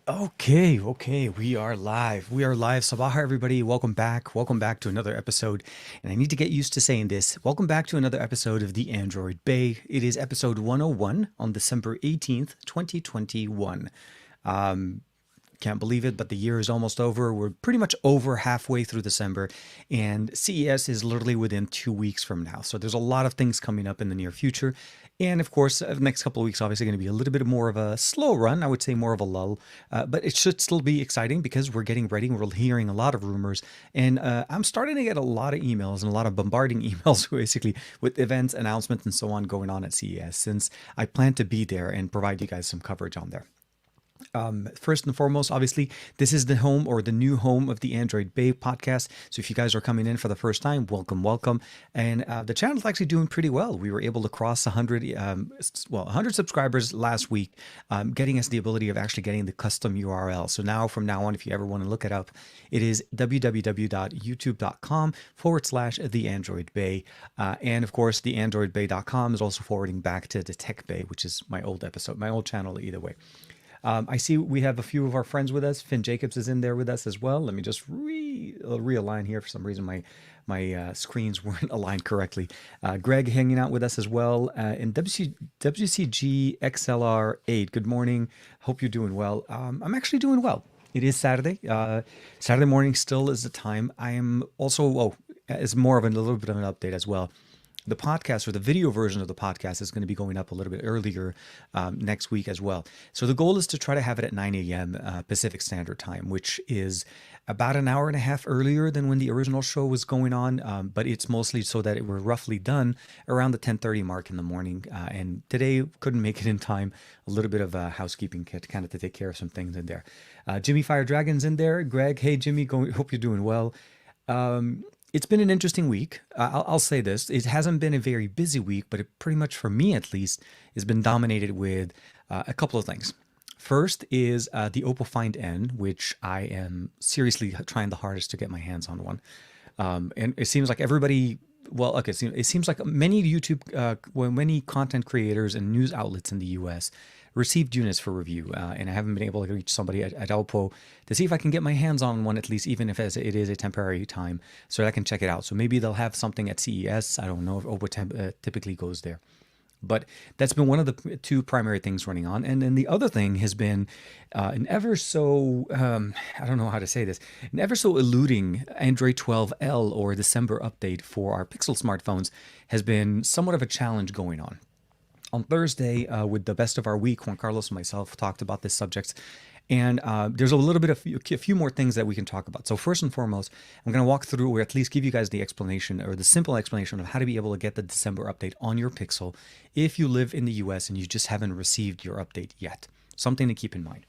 Okay, we are live. We are live. Sabaha, everybody. Welcome back. Welcome back to another episode. And I need to get used to saying this. Welcome back to another episode of the Android Bay. It is episode 101 on December 18th, 2021. Can't believe it, but the year is almost over. We're pretty much over halfway through December, and CES is literally within 2 weeks from now. So there's a lot of things coming up in the near future. And of course, the next couple of weeks, obviously, going to be a little bit more of a slow run. I would say more of a lull, but it should still be exciting because we're getting ready. We're hearing a lot of rumors, and I'm starting to get a lot of emails and a lot of bombarding emails, basically, with events, announcements, and so on going on at CES, since I plan to be there and provide you guys some coverage on there. First and foremost, obviously, this is the home or the new home of the Android Bay podcast. So if you guys are coming in for the first time, welcome. And the channel is actually doing pretty well. We were able to cross 100, 100 subscribers last week, getting us the ability of actually getting the custom URL. So now, from now on, if you ever want to look it up, it is www.youtube.com/the Android Bay. And of course, the androidbay.com is also forwarding back to the Tech Bay, which is my old episode, my old channel, either way. I see we have a few of our friends with us. Finn Jacobs is in there with us as well. Let me just realign here. For some reason, my screens weren't aligned correctly. Greg hanging out with us as well. And WCG XLR8, good morning. Hope you're doing well. I'm actually doing well. It is Saturday. Saturday morning still is the time. I am also, it's more of a little bit of an update as well. The podcast, or the video version of the podcast, is going to be going up a little bit earlier next week as well. So the goal is to try to have it at 9 a.m. Pacific Standard Time, which is about an hour and a half earlier than when the original show was going on. But it's mostly so that we're roughly done around the 10:30 mark in the morning. And today couldn't make it in time. A little bit of a housekeeping kit, kind of to take care of some things in there. Jimmy Fire Dragon's in there. Greg, hey Jimmy, hope you're doing well. It's been an interesting week. I'll say this. It hasn't been a very busy week, but it pretty much, for me at least, has been dominated with a couple of things. First is the Oppo Find N, which I am seriously trying the hardest to get my hands on one. And it seems like everybody, well, okay, it seems like many many content creators and news outlets in the US received units for review, and I haven't been able to reach somebody at Oppo to see if I can get my hands on one, at least, even if it is a temporary time, so that I can check it out. So maybe they'll have something at CES. I don't know if Oppo typically goes there. But that's been one of the two primary things running on. And then the other thing has been an ever so, I don't know how to say this, an ever so eluding Android 12L or December update for our Pixel smartphones has been somewhat of a challenge going on Thursday, with the best of our week, Juan Carlos and myself talked about this subject. And there's a little bit of a few more things that we can talk about. So first and foremost, I'm going to walk through, or at least give you guys the explanation, or the simple explanation of how to be able to get the December update on your Pixel if you live in the US and you just haven't received your update yet. Something to keep in mind.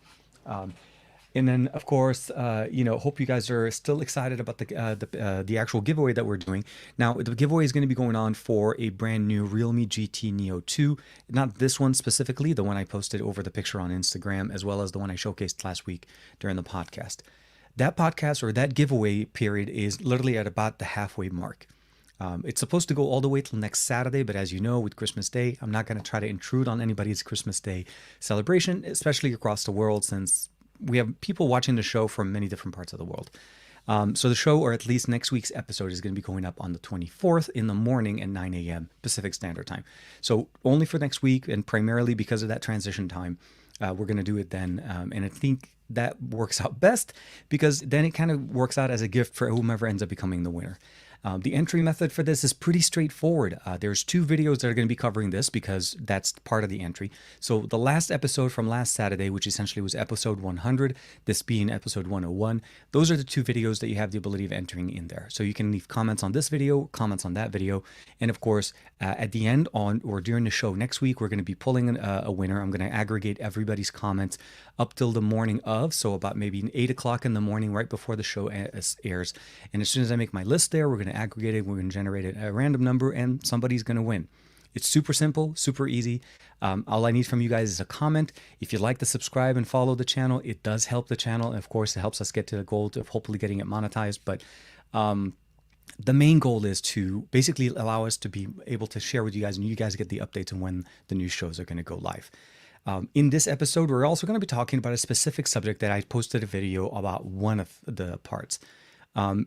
And then, of course, hope you guys are still excited about the actual giveaway that we're doing. Now, the giveaway is going to be going on for a brand new Realme GT Neo 2. Not this one specifically, the one I posted over the picture on Instagram, as well as the one I showcased last week during the podcast. That podcast, or that giveaway period, is literally at about the halfway mark. It's supposed to go all the way till next Saturday, but as you know, with Christmas Day, I'm not going to try to intrude on anybody's Christmas Day celebration, especially across the world, since we have people watching the show from many different parts of the world. So the show, or at least next week's episode, is going to be going up on the 24th in the morning at 9 a.m. Pacific Standard Time. So only for next week, and primarily because of that transition time, we're going to do it then. And I think that works out best because then it kind of works out as a gift for whomever ends up becoming the winner. The entry method for this is pretty straightforward. There's two videos that are going to be covering this because that's part of the entry. So the last episode from last Saturday, which essentially was episode 100, this being episode 101, those are the two videos that you have the ability of entering in there. So you can leave comments on this video, comments on that video, and of course, at the end on or during the show next week, we're going to be pulling a winner. I'm going to aggregate everybody's comments up till the morning of, so about maybe 8 o'clock in the morning, right before the show airs. And as soon as I make my list there, we're going to aggregate it, we're going to generate a random number, and somebody's going to win. It's super simple, super easy. All I need from you guys is a comment. If you'd like to subscribe and follow the channel, it does help the channel. And of course, it helps us get to the goal of hopefully getting it monetized. But the main goal is to basically allow us to be able to share with you guys, and you guys get the updates on when the new shows are going to go live. In this episode, we're also going to be talking about a specific subject that I posted a video about one of the parts.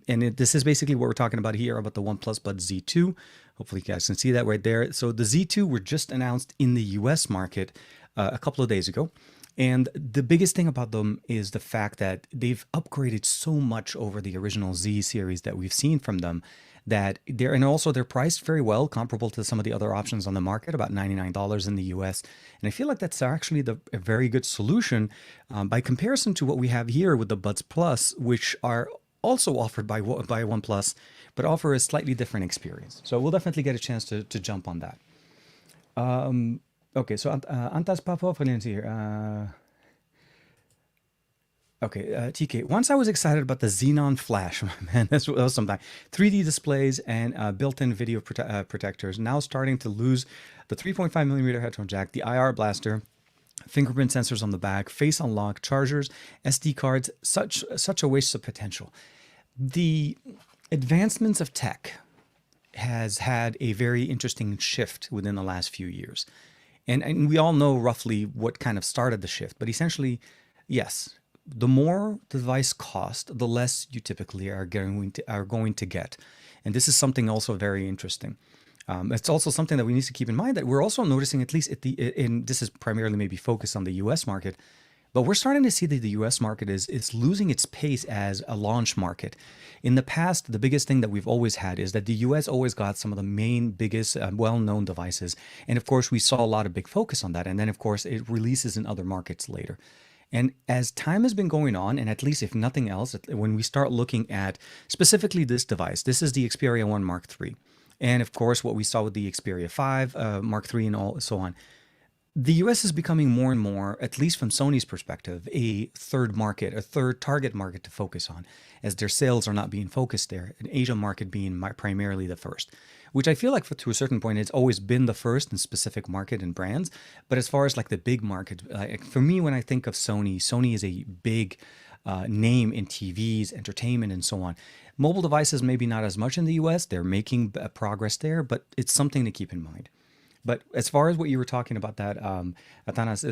This is basically what we're talking about here about the OnePlus Buds Z2. Hopefully you guys can see that right there. So the Z2 were just announced in the US market a couple of days ago. And the biggest thing about them is the fact that they've upgraded so much over the original Z series that we've seen from them that they're priced very well, comparable to some of the other options on the market, about $99 in the US. And I feel like that's actually a very good solution by comparison to what we have here with the Buds Plus, which are also offered by OnePlus, but offer a slightly different experience. So we'll definitely get a chance to jump on that. Okay, so Antas Papov here. Okay, TK. Once I was excited about the Xenon Flash, man, that was something. 3D displays and built-in video protectors. Now starting to lose the 3.5 millimeter headphone jack, the IR blaster, fingerprint sensors on the back, face unlock, chargers, SD cards. Such a waste of potential. The advancements of tech has had a very interesting shift within the last few years. And we all know roughly what kind of started the shift, but essentially, yes, the more the device costs, the less you typically are going to get. And this is something also very interesting. It's also something that we need to keep in mind that we're also noticing, at least this is primarily maybe focused on the US market, but we're starting to see that the US market is losing its pace as a launch market. In the past, the biggest thing that we've always had is that the US always got some of the main, biggest, well-known devices. And of course, we saw a lot of big focus on that. And then, of course, it releases in other markets later. And as time has been going on, and at least if nothing else, when we start looking at specifically this device, this is the Xperia 1 Mark III. And of course, what we saw with the Xperia 5, Mark III, and so on. The US is becoming more and more, at least from Sony's perspective, a third target market to focus on, as their sales are not being focused there, an Asian market being primarily the first, which I feel like to a certain point, it's always been the first in specific market and brands. But as far as like the big market, for me, when I think of Sony is a big name in TVs, entertainment, and so on. Mobile devices, maybe not as much in the US. They're making progress there, but it's something to keep in mind. But as far as what you were talking about, that Atanas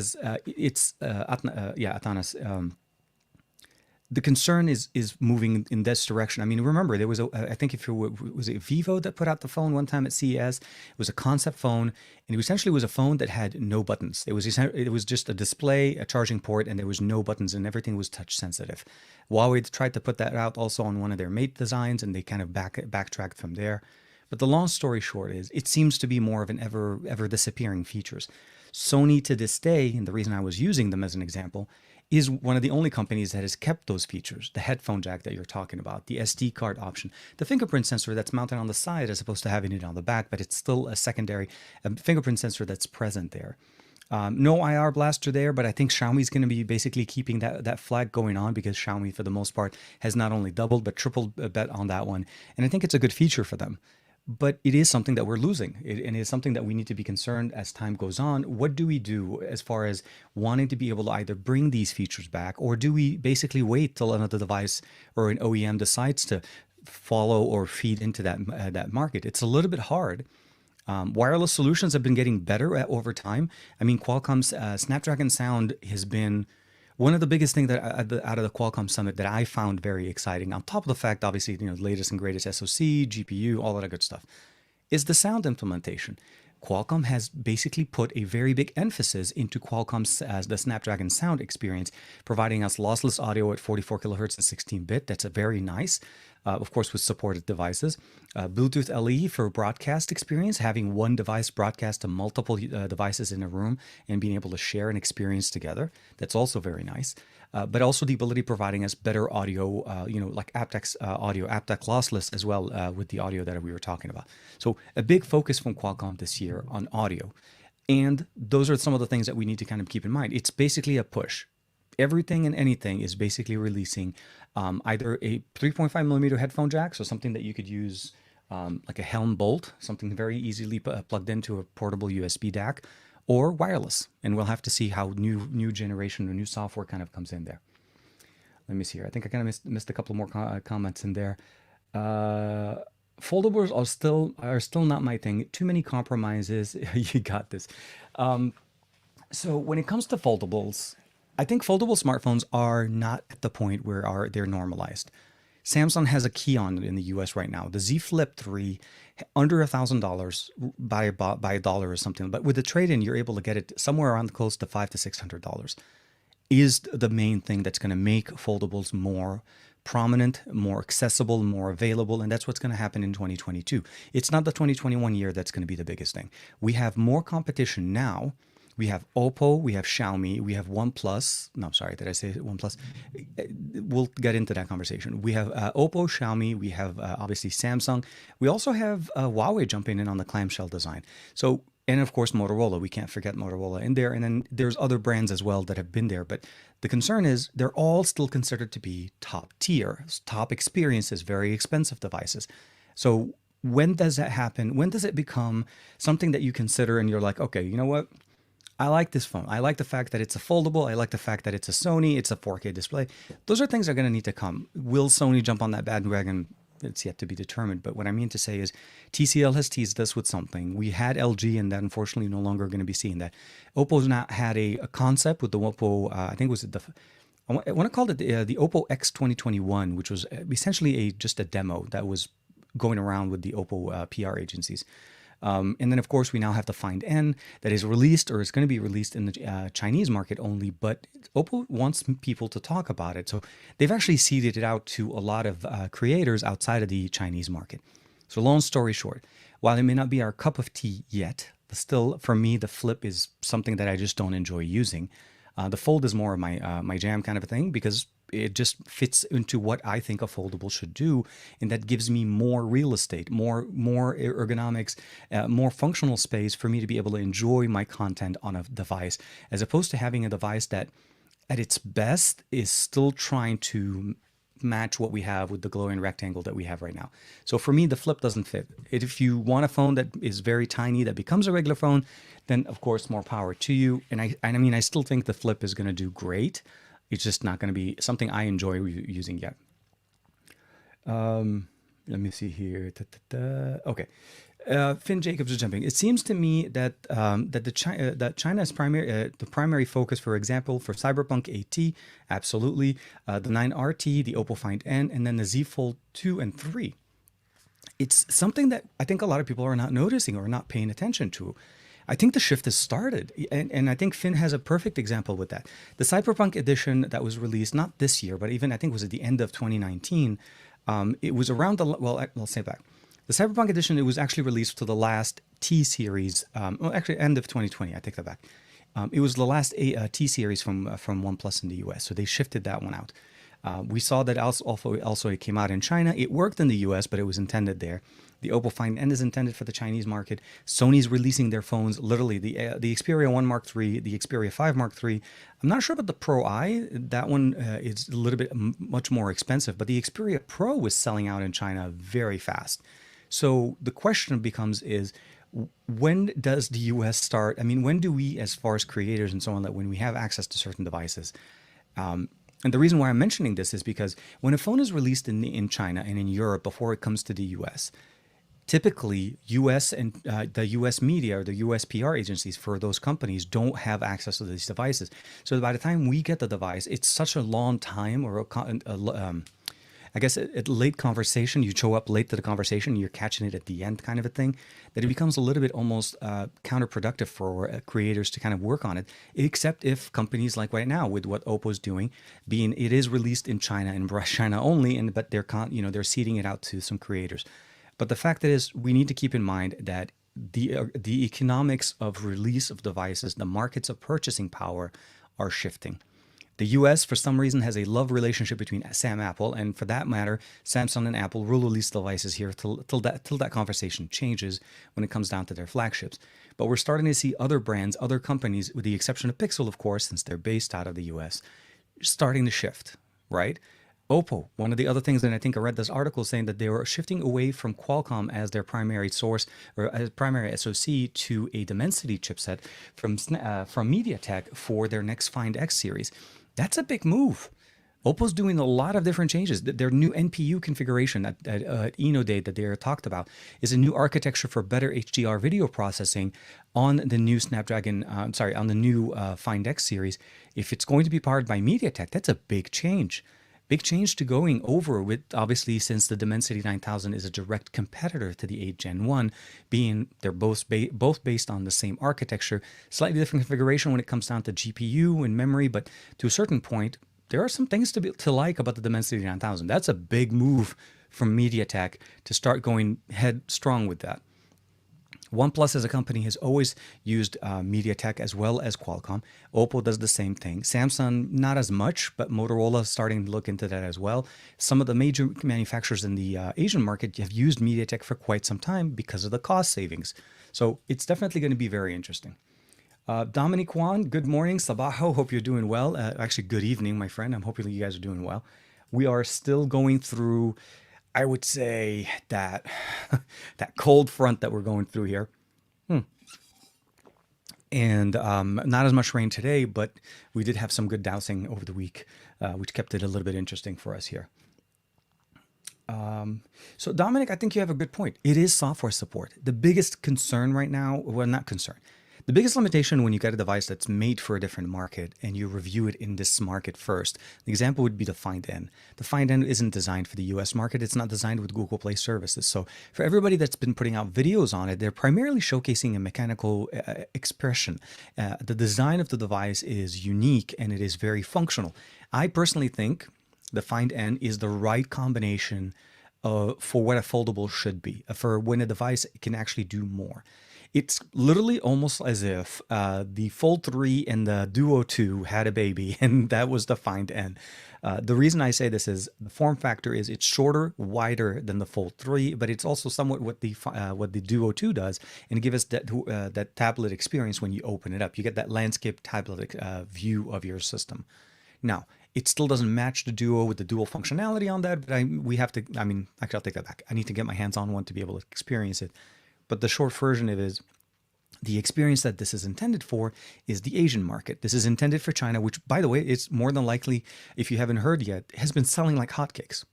Atanas. The concern is moving in this direction. I mean, remember there was I think if it was it Vivo that put out the phone one time at CES. It was a concept phone, and it essentially was a phone that had no buttons. It was just a display, a charging port, and there was no buttons, and everything was touch sensitive. Huawei tried to put that out also on one of their Mate designs, and they kind of backtracked from there. But the long story short is, it seems to be more of an ever disappearing features. Sony to this day, and the reason I was using them as an example, is one of the only companies that has kept those features. The headphone jack that you're talking about, the SD card option, the fingerprint sensor that's mounted on the side as opposed to having it on the back, but it's still a secondary fingerprint sensor that's present there. No IR blaster there, but I think Xiaomi's going to be basically keeping that flag going on, because Xiaomi, for the most part, has not only doubled but tripled a bet on that one. And I think it's a good feature for them. But it is something that we're losing, and it is something that we need to be concerned as time goes on. What do we do as far as wanting to be able to either bring these features back, or do we basically wait till another device or an OEM decides to follow or feed into that market? It's a little bit hard. Wireless solutions have been getting better over time. I mean, Qualcomm's Snapdragon Sound has been one of the biggest things that out of the Qualcomm Summit that I found very exciting, on top of the fact, obviously, the latest and greatest SoC, GPU, all that good stuff, is the sound implementation. Qualcomm has basically put a very big emphasis into Qualcomm's the Snapdragon Sound experience, providing us lossless audio at 44 kilohertz and 16-bit. That's a very nice, of course, with supported devices. Bluetooth LE for broadcast experience, having one device broadcast to multiple devices in a room and being able to share an experience together. That's also very nice. But also the ability of providing us better audio, like aptX audio, aptX lossless as well with the audio that we were talking about. So a big focus from Qualcomm this year on audio. And those are some of the things that we need to kind of keep in mind. It's basically a push. Everything and anything is basically releasing either a 3.5 millimeter headphone jack, so something that you could use like a Helm Bolt, something very easily plugged into a portable USB DAC, or wireless. And we'll have to see how new generation or new software kind of comes in there. Let me see here. I think I kind of missed a couple more comments in there. Foldables are still not my thing. Too many compromises. You got this. So when it comes to foldables, I think foldable smartphones are not at the point where they're normalized. Samsung has a key on it in the U.S. right now. The Z Flip 3, under $1,000 by a dollar or something. But with the trade-in, you're able to get it somewhere around close to $500 to $600. Is the main thing that's going to make foldables more prominent, more accessible, more available, and that's what's going to happen in 2022. It's not the 2021 year that's going to be the biggest thing. We have more competition now. We have Oppo, we have Xiaomi, we have OnePlus. No, sorry, did I say OnePlus? We'll get into that conversation. We have Oppo, Xiaomi, we have obviously Samsung. We also have Huawei jumping in on the clamshell design. So, and of course, Motorola. We can't forget Motorola in there. And then there's other brands as well that have been there. But the concern is they're all still considered to be top tier, top experiences, very expensive devices. So when does that happen? When does it become something that you consider and you're like, okay, you know what? I like this phone. I like the fact that it's a foldable. I like the fact that it's a Sony. It's a 4K display. Those are things that are going to need to come. Will Sony jump on that bandwagon? It's yet to be determined. But what I mean to say is TCL has teased us with something. We had LG, and that unfortunately no longer going to be seeing that. Oppo's not had a concept with the Oppo, I think it was I want to call it the Oppo X 2021, which was essentially just a demo that was going around with the Oppo PR agencies. And then, of course, we now have the Find N that is released or is going to be released in the Chinese market only. But Oppo wants people to talk about it. So they've actually seeded it out to a lot of creators outside of the Chinese market. So long story short, while it may not be our cup of tea yet, but still, for me, the Flip is something that I just don't enjoy using. The Fold is more of my jam kind of a thing because it just fits into what I think a foldable should do, and that gives me more real estate, more ergonomics, more functional space for me to be able to enjoy my content on a device, as opposed to having a device that, at its best, is still trying to match what we have with the glowing rectangle that we have right now. So for me, the Flip doesn't fit. If you want a phone that is very tiny, that becomes a regular phone, then of course more power to you. And I mean, I still think the Flip is going to do great. It's just not going to be something I enjoy using yet. Let me see here. Okay. Finn Jacobs is jumping. It seems to me that that China's the primary focus, for example, for Cyberpunk 8T, absolutely, the 9RT, the Oppo Find N, and then the Z Fold 2 and 3. It's something that I think a lot of people are not noticing or not paying attention to. I think the shift has started, and I think Finn has a perfect example with that. The Cyberpunk edition that was released, not this year, but even I think it was at the end of 2019, it was around I'll say back. The Cyberpunk edition, it was actually released to the last T series, actually end of 2020, I take that back. It was the last T series from OnePlus in the US, so they shifted that one out. We saw that also it came out in China. It worked in the US, but it was intended there. The Oppo Find N is intended for the Chinese market. Sony's releasing their phones, literally the Xperia 1 Mark III, the Xperia 5 Mark III. I'm not sure about the Pro I. That one is a little bit much more expensive, but the Xperia Pro was selling out in China very fast. So the question becomes is, when does the US start? I mean, when do we, as far as creators and so on, that when we have access to certain devices, and the reason why I'm mentioning this is because when a phone is released in China and in Europe before it comes to the US, typically US and the US media or the US PR agencies for those companies don't have access to these devices. So by the time we get the device, it's such a long time, or I guess a late conversation. You show up late to the conversation, you're catching it at the end kind of a thing, that it becomes a little bit almost counterproductive for creators to kind of work on it, except if companies like right now with what Oppo's doing, being it is released in China and China only, but they're seeding it out to some creators. But the fact is, we need to keep in mind that the economics of release of devices, the markets of purchasing power are shifting. The US, for some reason, has a love relationship between Apple, and for that matter, Samsung and Apple will release devices here till that conversation changes when it comes down to their flagships. But we're starting to see other brands, other companies, with the exception of Pixel, of course, since they're based out of the US, starting to shift, right? Oppo, one of the other things, and I think I read this article saying that they were shifting away from Qualcomm as their primary source or as primary SoC to a Dimensity chipset from MediaTek for their next Find X series. That's a big move. Oppo's doing a lot of different changes. Their new NPU configuration at Eno Day that they talked about is a new architecture for better HDR video processing on the new Snapdragon, on the new Find X series. If it's going to be powered by MediaTek, that's a big change. Big change to going over with, obviously, since the Dimensity 9000 is a direct competitor to the 8 Gen 1, being they're both based on the same architecture, slightly different configuration when it comes down to GPU and memory, but to a certain point, there are some things to like about the Dimensity 9000. That's a big move from MediaTek to start going headstrong with that. OnePlus as a company has always used MediaTek as well as Qualcomm. Oppo does the same thing. Samsung, not as much, but Motorola is starting to look into that as well. Some of the major manufacturers in the Asian market have used MediaTek for quite some time because of the cost savings. So it's definitely going to be very interesting. Dominic Juan, good morning. Sabaho, hope you're doing well. Actually, good evening, my friend. I'm hoping you guys are doing well. We are still going through, I would say, that that cold front that we're going through here. And not as much rain today, but we did have some good dousing over the week, which kept it a little bit interesting for us here. So Dominic, I think you have a good point. It is software support. The biggest concern right now, well, not concern. The biggest limitation when you get a device that's made for a different market and you review it in this market first, the example would be the Find N. The Find N isn't designed for the US market. It's not designed with Google Play services. So for everybody that's been putting out videos on it, they're primarily showcasing a mechanical expression. The design of the device is unique and it is very functional. I personally think the Find N is the right combination for what a foldable should be, for when a device can actually do more. It's literally almost as if the Fold 3 and the Duo 2 had a baby, and that was the Find N. The reason I say this is the form factor is it's shorter, wider than the Fold 3, but it's also somewhat what the Duo 2 does, and give us that tablet experience when you open it up. You get that landscape tablet view of your system. Now, it still doesn't match the Duo with the dual functionality on that, but actually, I'll take that back. I need to get my hands on one to be able to experience it. But the short version of it is the experience that this is intended for is the Asian market. This is intended for China, which, by the way, it's more than likely, if you haven't heard yet, has been selling like hotcakes.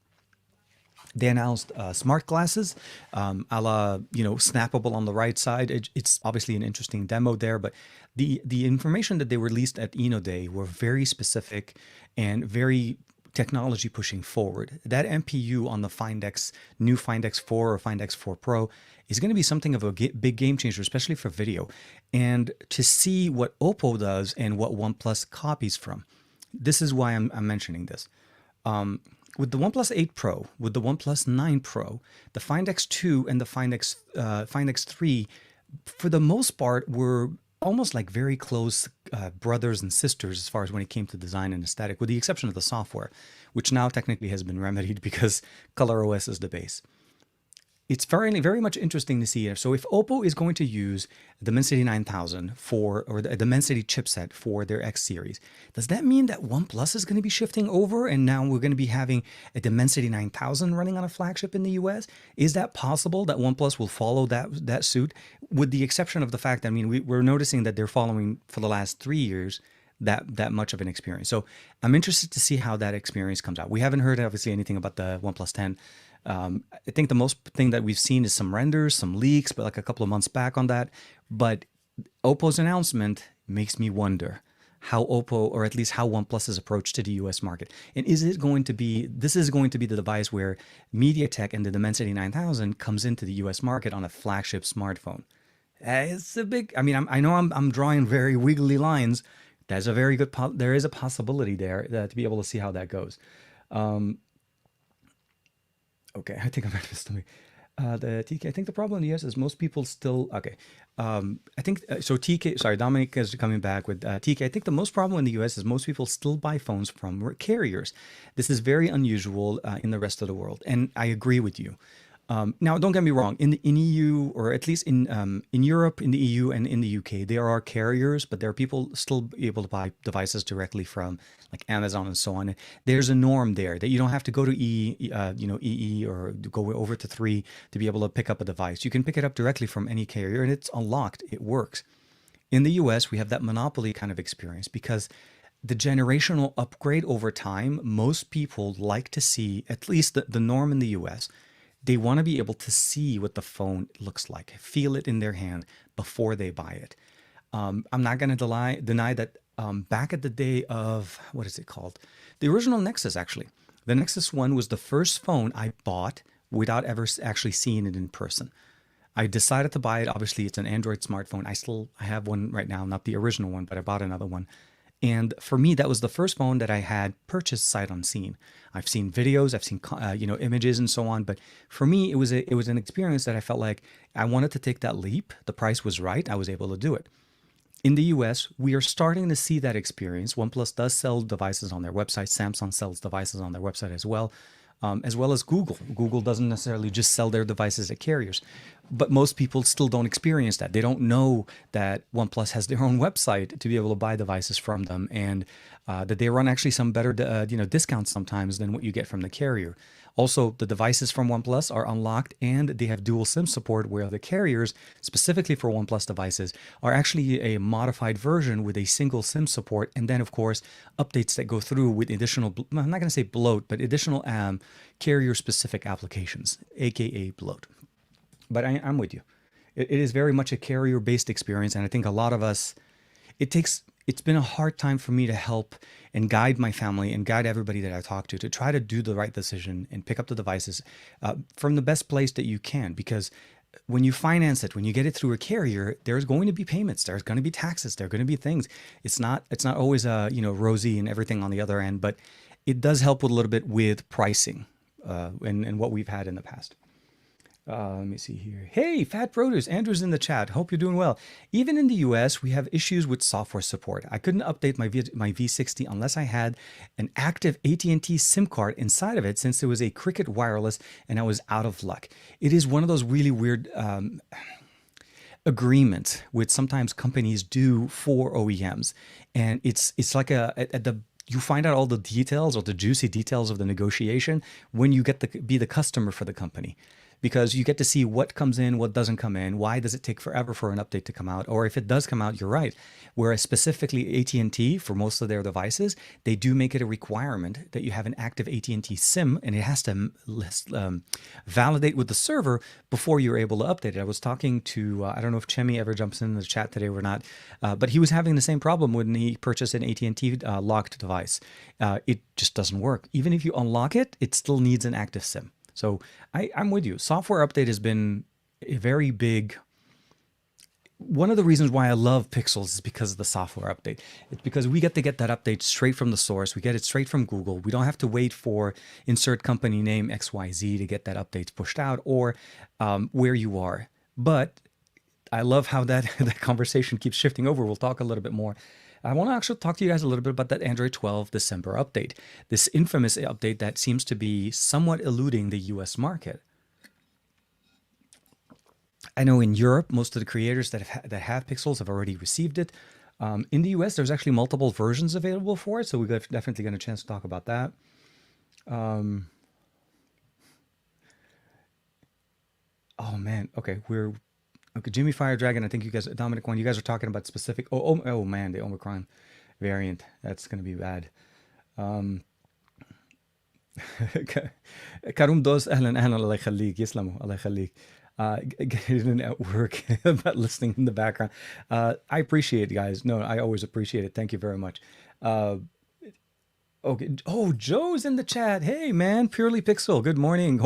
They announced smart glasses, a la, snappable on the right side. It's obviously an interesting demo there, but the information that they released at Eno Day were very specific and very technology pushing forward. That MPU on the new Find X4 or Find X4 Pro is going to be something of a big game changer, especially for video. And to see what Oppo does and what OnePlus copies from, this is why I'm mentioning this. With the OnePlus 8 Pro, with the OnePlus 9 Pro, the Find X2 and the Find X3, for the most part, were almost like very close brothers and sisters as far as when it came to design and aesthetic, with the exception of the software, which now technically has been remedied because ColorOS is the base. It's very much interesting to see. So if Oppo is going to use the Dimensity 9000 or the Dimensity chipset for their X series, does that mean that OnePlus is going to be shifting over and now we're going to be having a Dimensity 9000 running on a flagship in the US? Is that possible that OnePlus will follow that suit, with the exception of the fact that, we're noticing that they're following for the last 3 years that much of an experience. So I'm interested to see how that experience comes out. We haven't heard obviously anything about the OnePlus 10. I think the most thing that we've seen is some renders, some leaks, but like a couple of months back on that. But Oppo's announcement makes me wonder how Oppo, or at least how OnePlus's approach to the US market. And this is going to be the device where MediaTek and the Dimensity 9000 comes into the US market on a flagship smartphone. It's a big, I know I'm drawing very wiggly lines. There's a very good, there is a possibility there to be able to see how that goes. Okay, I think I might have missed something. The TK, I think the problem in the US is most people still, okay. I think, so TK, sorry, Dominic is coming back with TK. I think the most problem in the US is most people still buy phones from carriers. This is very unusual in the rest of the world. And I agree with you. Now, don't get me wrong. In EU, or at least in Europe, in the EU, and in the UK, there are carriers, but there are people still able to buy devices directly from like Amazon and so on. There's a norm there that you don't have to go to EE or go over to 3 to be able to pick up a device. You can pick it up directly from any carrier, and it's unlocked. It works. In the US, we have that monopoly kind of experience because the generational upgrade over time, most people like to see, at least the norm in the US, they want to be able to see what the phone looks like, feel it in their hand before they buy it. I'm not going to deny that back at the day of, what is it called? The original Nexus, actually. The Nexus 1 was the first phone I bought without ever actually seeing it in person. I decided to buy it. Obviously, it's an Android smartphone. I have one right now, not the original one, but I bought another one. And for me, that was the first phone that I had purchased sight unseen. I've seen videos, I've seen images and so on, but for me, it was an experience that I felt like I wanted to take that leap. The price was right. I was able to do it. In the US, we are starting to see that experience. OnePlus does sell devices on their website. Samsung sells devices on their website as well as Google. Google doesn't necessarily just sell their devices at carriers, but most people still don't experience that. They don't know that OnePlus has their own website to be able to buy devices from them, and that they run actually some better discounts sometimes than what you get from the carrier. Also, the devices from OnePlus are unlocked and they have dual SIM support, where the carriers, specifically for OnePlus devices, are actually a modified version with a single SIM support. And then, of course, updates that go through with additional, I'm not going to say bloat, but additional carrier specific applications, AKA bloat. But I'm with you. It is very much a carrier based experience. And I think a lot of us, it's been a hard time for me to help and guide my family and guide everybody that I talk to try to do the right decision and pick up the devices from the best place that you can. Because when you finance it, when you get it through a carrier, there's going to be payments, there's going to be taxes, there are going to be things. It's not always rosy and everything on the other end, but it does help with a little bit with pricing and what we've had in the past. Let me see here. Hey, Fat Produce, Andrew's in the chat. Hope you're doing well. Even in the US, we have issues with software support. I couldn't update my V60 unless I had an active AT&T SIM card inside of it, since it was a Cricket wireless and I was out of luck. It is one of those really weird agreements which sometimes companies do for OEMs. And it's like you find out all the details or the juicy details of the negotiation when you get to be the customer for the company, because you get to see what comes in, what doesn't come in, why does it take forever for an update to come out, or if it does come out, you're right. Whereas specifically AT&T, for most of their devices, they do make it a requirement that you have an active AT&T SIM, and it has to validate with the server before you're able to update it. I was talking to, I don't know if Chemi ever jumps in the chat today or not, but he was having the same problem when he purchased an AT&T locked device. It just doesn't work. Even if you unlock it, it still needs an active SIM. So I'm with you. Software update has been a very big, one of the reasons why I love Pixels is because of the software update. It's because we get to get that update straight from the source. We get it straight from Google. We don't have to wait for insert company name XYZ to get that update pushed out, or where you are. But I love how that conversation keeps shifting over. We'll talk a little bit more. I want to actually talk to you guys a little bit about that Android 12 December update, this infamous update that seems to be somewhat eluding the US market. I know in Europe, most of the creators that have Pixels have already received it. In the US, there's actually multiple versions available for it, so we're definitely going to chance to talk about that. Oh man, okay, okay, Jimmy Fire Dragon, I think you guys, Dominic One, you guys are talking about specific. Oh man, the Omicron variant. That's gonna be bad. Karum Dos, ahlan Allah يخليك, يسلموا الله يخليك. Getting at work, but listening in the background. I appreciate it, guys. No, I always appreciate it. Thank you very much. Okay. Oh, Joe's in the chat. Hey, man, Purely Pixel. Good morning.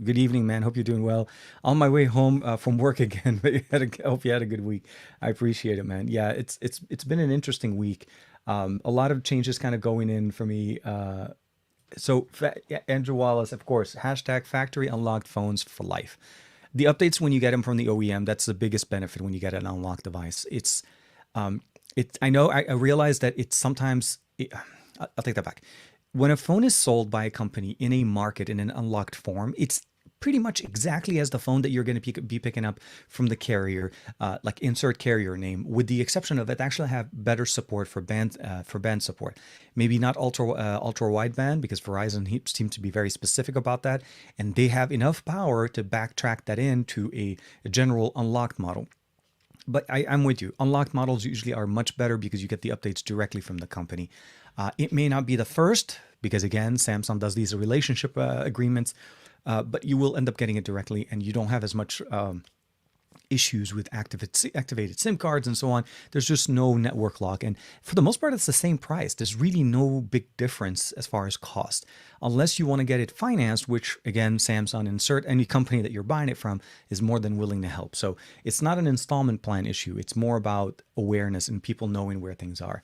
Good evening, man. Hope you're doing well. On my way home from work again. Hope you had a good week. I appreciate it, man. Yeah, it's been an interesting week. A lot of changes kind of going in for me. Andrew Wallace, of course, hashtag factory unlocked phones for life. The updates when you get them from the OEM, that's the biggest benefit when you get an unlocked device. I know I realize that it's sometimes. I'll take that back. When a phone is sold by a company in a market in an unlocked form, it's pretty much exactly as the phone that you're going to be picking up from the carrier, like insert carrier name, with the exception of it actually have better support for band support. Maybe not ultra wideband, because Verizon seems to be very specific about that, and they have enough power to backtrack that into a general unlocked model. But I'm with you. Unlocked models usually are much better because you get the updates directly from the company. It may not be the first because, again, Samsung does these relationship agreements, but you will end up getting it directly, and you don't have as much issues with activated SIM cards and so on. There's just no network lock. And for the most part, it's the same price. There's really no big difference as far as cost, unless you want to get it financed, which again, Samsung, insert any company that you're buying it from, is more than willing to help. So it's not an installment plan issue. It's more about awareness and people knowing where things are.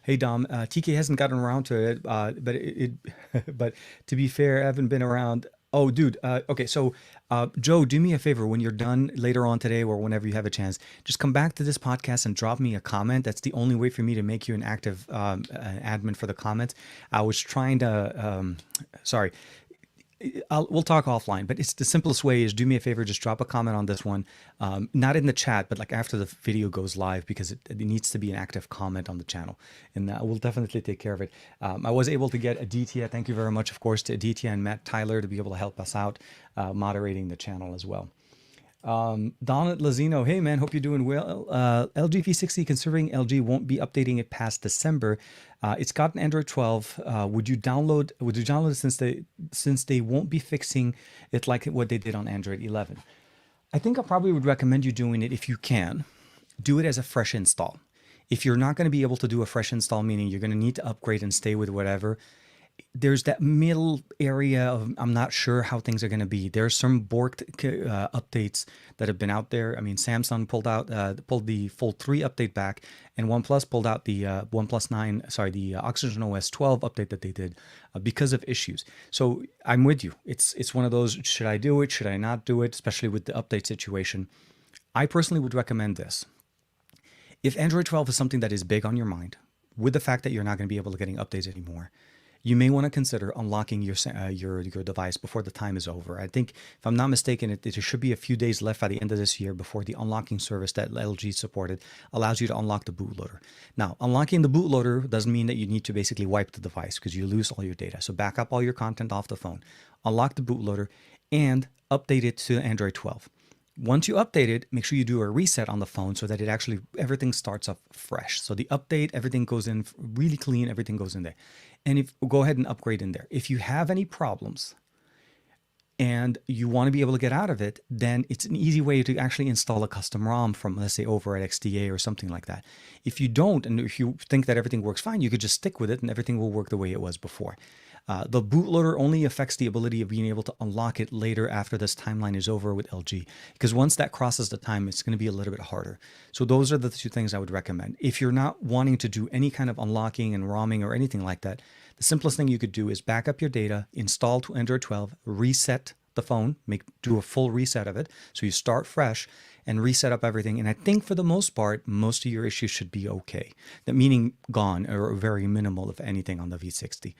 Hey Dom, TK hasn't gotten around to it, but to be fair, I haven't been around. Oh, dude. Okay, so Joe, do me a favor when you're done later on today or whenever you have a chance, just come back to this podcast and drop me a comment. That's the only way for me to make you an active admin for the comments. I was trying to, sorry, we'll talk offline, but it's the simplest way is do me a favor, just drop a comment on this one, not in the chat, but like after the video goes live, because it needs to be an active comment on the channel, and we'll definitely take care of it. I was able to get Aditya, thank you very much, of course, to Aditya and Matt Tyler to be able to help us out moderating the channel as well. Donald Lazino, hey man, hope you're doing well. LG V60, considering LG won't be updating it past December, it's got an Android 12. Would you download it since they won't be fixing it like what they did on Android 11? I think I probably would recommend you doing it if you can. Do it as a fresh install. If you're not going to be able to do a fresh install, meaning you're going to need to upgrade and stay with whatever, there's that middle area of I'm not sure how things are going to be. There's some borked updates that have been out there. I mean, Samsung pulled the Fold 3 update back, and OnePlus pulled out the OnePlus 9, sorry, the Oxygen OS 12 update that they did because of issues. So I'm with you. It's one of those, should I do it? Should I not do it? Especially with the update situation. I personally would recommend this. If Android 12 is something that is big on your mind, with the fact that you're not going to be able to getting updates anymore, you may want to consider unlocking your device before the time is over. I think, if I'm not mistaken, there should be a few days left by the end of this year before the unlocking service that LG supported allows you to unlock the bootloader. Now, unlocking the bootloader doesn't mean that you need to basically wipe the device because you lose all your data. So back up all your content off the phone, unlock the bootloader, and update it to Android 12. Once you update it, make sure you do a reset on the phone so that everything starts up fresh. So the update, everything goes in really clean, everything goes in there. And go ahead and upgrade in there. If you have any problems and you want to be able to get out of it, then it's an easy way to actually install a custom ROM from, let's say, over at XDA or something like that. If you don't, and if you think that everything works fine, you could just stick with it and everything will work the way it was before. The bootloader only affects the ability of being able to unlock it later after this timeline is over with LG, because once that crosses the time, it's going to be a little bit harder. So those are the two things I would recommend. If you're not wanting to do any kind of unlocking and ROMing or anything like that, the simplest thing you could do is back up your data, install to Android 12, reset the phone, do a full reset of it. So you start fresh and reset up everything. And I think for the most part, most of your issues should be okay. That meaning gone or very minimal, if anything, on the V60.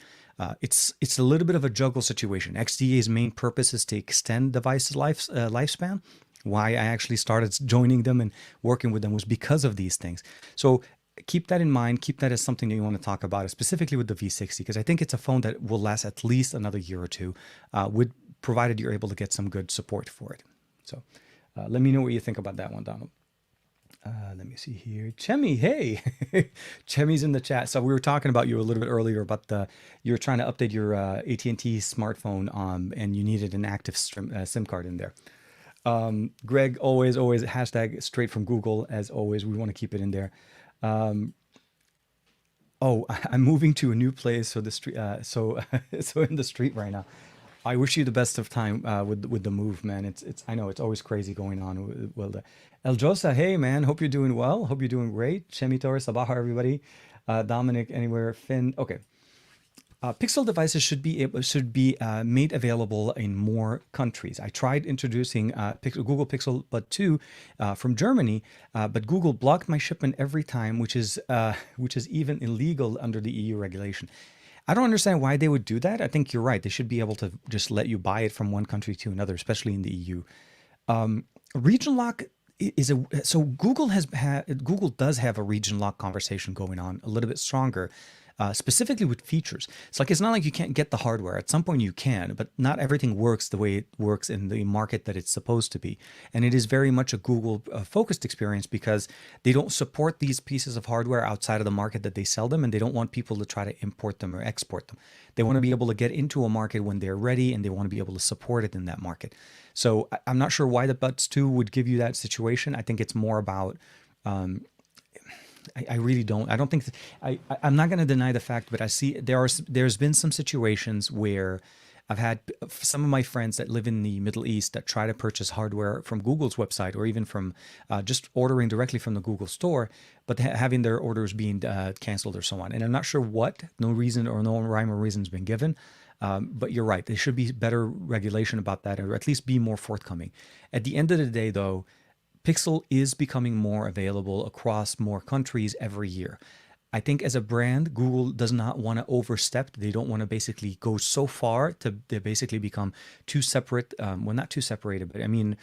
It's a little bit of a juggle situation. XDA's main purpose is to extend device lifespan. Why I actually started joining them and working with them was because of these things. So keep that in mind. Keep that as something that you want to talk about, specifically with the V60, because I think it's a phone that will last at least another year or two, provided you're able to get some good support for it. So let me know what you think about that one, Donald. Let me see here. Chemi, hey. Chemi's in the chat. So we were talking about you a little bit earlier about you were trying to update your AT&T smartphone and you needed an active SIM card in there. Greg, always, hashtag straight from Google, as always. We want to keep it in there. Oh, I'm moving to a new place, so the street, so in the street right now. I wish you the best of time with the move, man. It's I know it's always crazy going on. Well, El Josa, hey man, hope you're doing well. Hope you're doing great. Chemi Torres, Sabaha, everybody. Dominic, anywhere. Finn, okay. Pixel devices should be made available in more countries. I tried introducing Google Pixel Buds 2 from Germany, but Google blocked my shipment every time, which is even illegal under the EU regulation. I don't understand why they would do that. I think you're right. They should be able to just let you buy it from one country to another, especially in the EU. Region lock so Google does have a region lock conversation going on a little bit stronger specifically with features. It's like it's not like you can't get the hardware. At some point you can, but not everything works the way it works in the market that it's supposed to be. And it is very much a Google focused experience because they don't support these pieces of hardware outside of the market that they sell them, and they don't want people to try to import them or export them. They want to be able to get into a market when they're ready, and they want to be able to support it in that market. So I'm not sure why the Buds 2 would give you that situation. I think it's more about I really don't. I don't think I'm not going to deny the fact, but I see there's been some situations where I've had some of my friends that live in the Middle East that try to purchase hardware from Google's website or even from just ordering directly from the Google store, but having their orders being canceled or so on. And I'm not sure what. No reason or no rhyme or reason has been given. But you're right. There should be better regulation about that, or at least be more forthcoming. At the end of the day, though, Pixel is becoming more available across more countries every year. I think as a brand, Google does not want to overstep. They don't want to basically go so far to basically become too separate. Well, not too separated, but I mean,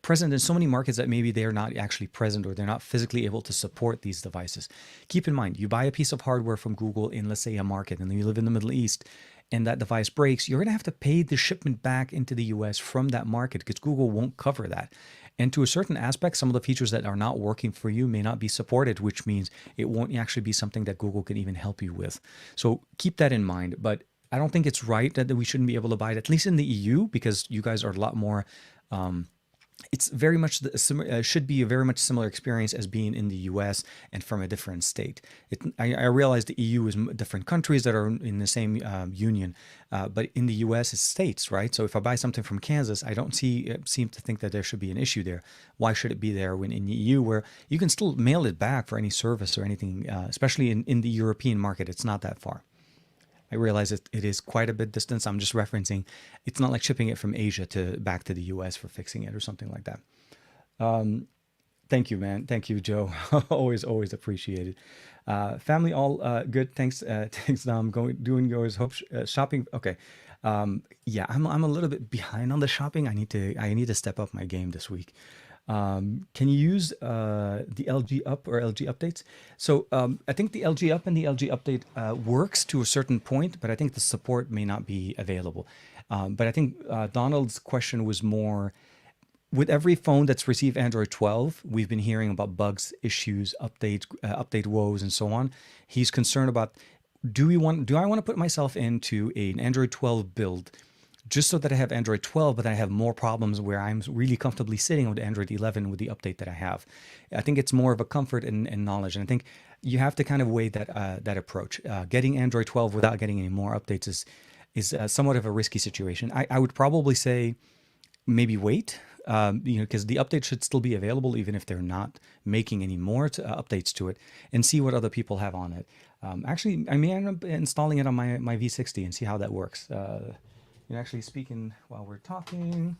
present in so many markets that maybe they're not actually present or they're not physically able to support these devices. Keep in mind, you buy a piece of hardware from Google in, let's say, a market, and then you live in the Middle East, and that device breaks, you're going to have to pay the shipment back into the US from that market because Google won't cover that. And to a certain aspect, some of the features that are not working for you may not be supported, which means it won't actually be something that Google can even help you with. So keep that in mind. But I don't think it's right that we shouldn't be able to buy it, at least in the EU, because you guys are a lot more it's very much should be a very much similar experience as being in the US and from a different state. I realize the EU is different countries that are in the same union, but in the US it's states, right? So if I buy something from Kansas, I don't seem to think that there should be an issue there. Why should it be there when in the EU, where you can still mail it back for any service or anything, especially in the European market, it's not that far. I realize it is quite a bit distance. I'm just referencing, it's not like shipping it from Asia to back to the US for fixing it or something like that. Thank you, man. Thank you, Joe. always appreciated. Family all good. Thanks. Thanks, Dom. Doing yours. Hope shopping. Okay. Yeah, I'm a little bit behind on the shopping. I need to step up my game this week. Can you use the LG Up or LG Updates? So I think the LG Up and the LG Update works to a certain point, but I think the support may not be available. But I think Donald's question was more, with every phone that's received Android 12, we've been hearing about bugs, issues, update woes, and so on. He's concerned about, do I want to put myself into an Android 12 build just so that I have Android 12, but I have more problems where I'm really comfortably sitting with Android 11 with the update that I have. I think it's more of a comfort and knowledge. And I think you have to kind of weigh that approach. Getting Android 12 without getting any more updates is somewhat of a risky situation. I would probably say maybe wait, because the update should still be available even if they're not making any more updates to it, and see what other people have on it. Actually, I may end up installing it on my V60 and see how that works. You're actually speaking while we're talking.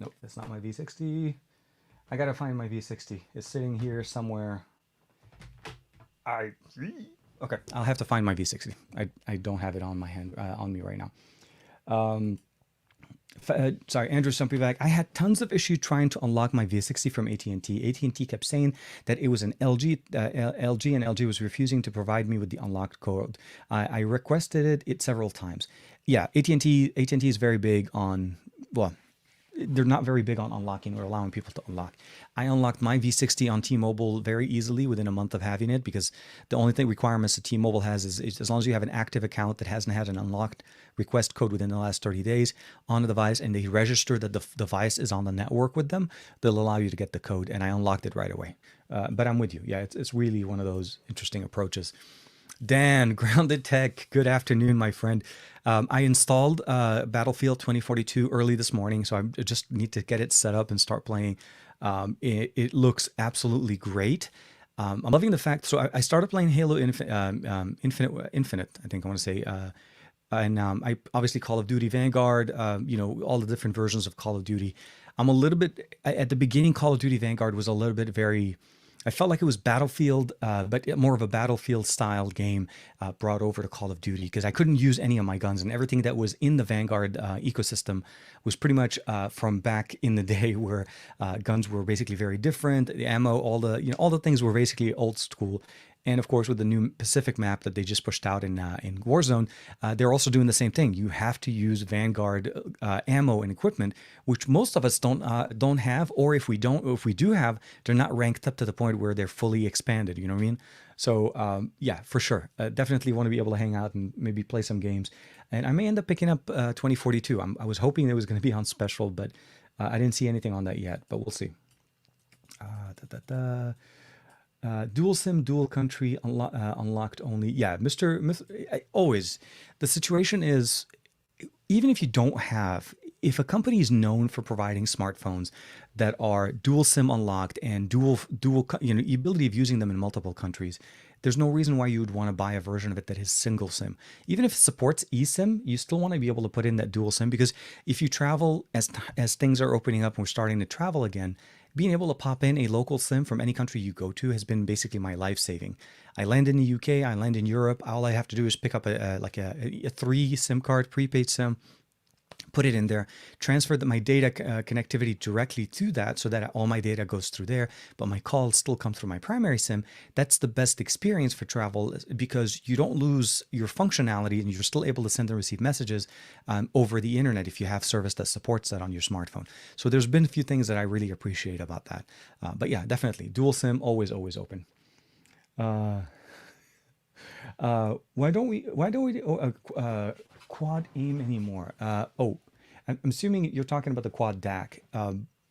Nope, that's not my V60. I gotta find my V60. It's sitting here somewhere. Okay, I'll have to find my V60. I don't have it on my hand on me right now. Sorry, Andrew Stumpyback. I had tons of issues trying to unlock my V60 from AT&T. AT&T kept saying that it was an LG, and LG was refusing to provide me with the unlocked code. I requested it several times. Yeah, AT&T is very big on, well, they're not very big on unlocking or allowing people to unlock. I unlocked my V60 on T-Mobile very easily within a month of having it, because the only requirements that T-Mobile has is as long as you have an active account that hasn't had an unlocked request code within the last 30 days on the device, and they register that the device is on the network with them, they'll allow you to get the code, and I unlocked it right away. But I'm with you. Yeah, it's really one of those interesting approaches. Dan, Grounded Tech, good afternoon, my friend. I installed Battlefield 2042 early this morning, so I just need to get it set up and start playing. It looks absolutely great. I'm loving the fact, so I started playing Halo Infinite, I think I want to say, and I obviously Call of Duty Vanguard, all the different versions of Call of Duty. I'm a little bit, at the beginning, Call of Duty Vanguard was a little bit I felt like it was Battlefield, but more of a Battlefield style game brought over to Call of Duty, because I couldn't use any of my guns, and everything that was in the Vanguard ecosystem was pretty much from back in the day, where guns were basically very different. The ammo, all the things were basically old school. And of course, with the new Pacific map that they just pushed out in Warzone, they're also doing the same thing. You have to use Vanguard ammo and equipment, which most of us don't have, or if we do have, they're not ranked up to the point where they're fully expanded. You know what I mean? So yeah, for sure, definitely want to be able to hang out and maybe play some games. And I may end up picking up 2042. I was hoping it was going to be on special, but I didn't see anything on that yet. But we'll see. Dual SIM, dual country, unlocked only. Yeah, always. The situation is, even if you don't have, if a company is known for providing smartphones that are dual SIM unlocked and the ability of using them in multiple countries, there's no reason why you would want to buy a version of it that is single SIM. Even if it supports eSIM, you still want to be able to put in that dual SIM, because if you travel, as things are opening up and we're starting to travel again, being able to pop in a local SIM from any country you go to has been basically my life saving. I land in the UK, I land in Europe. All I have to do is pick up a 3 SIM card, prepaid SIM, put it in there, transfer my data connectivity directly to that so that all my data goes through there, but my calls still come through my primary SIM. That's the best experience for travel, because you don't lose your functionality and you're still able to send and receive messages over the internet if you have service that supports that on your smartphone. So there's been a few things that I really appreciate about that. But yeah, definitely dual SIM, always open. Why don't we quad aim anymore? I'm assuming you're talking about the quad DAC.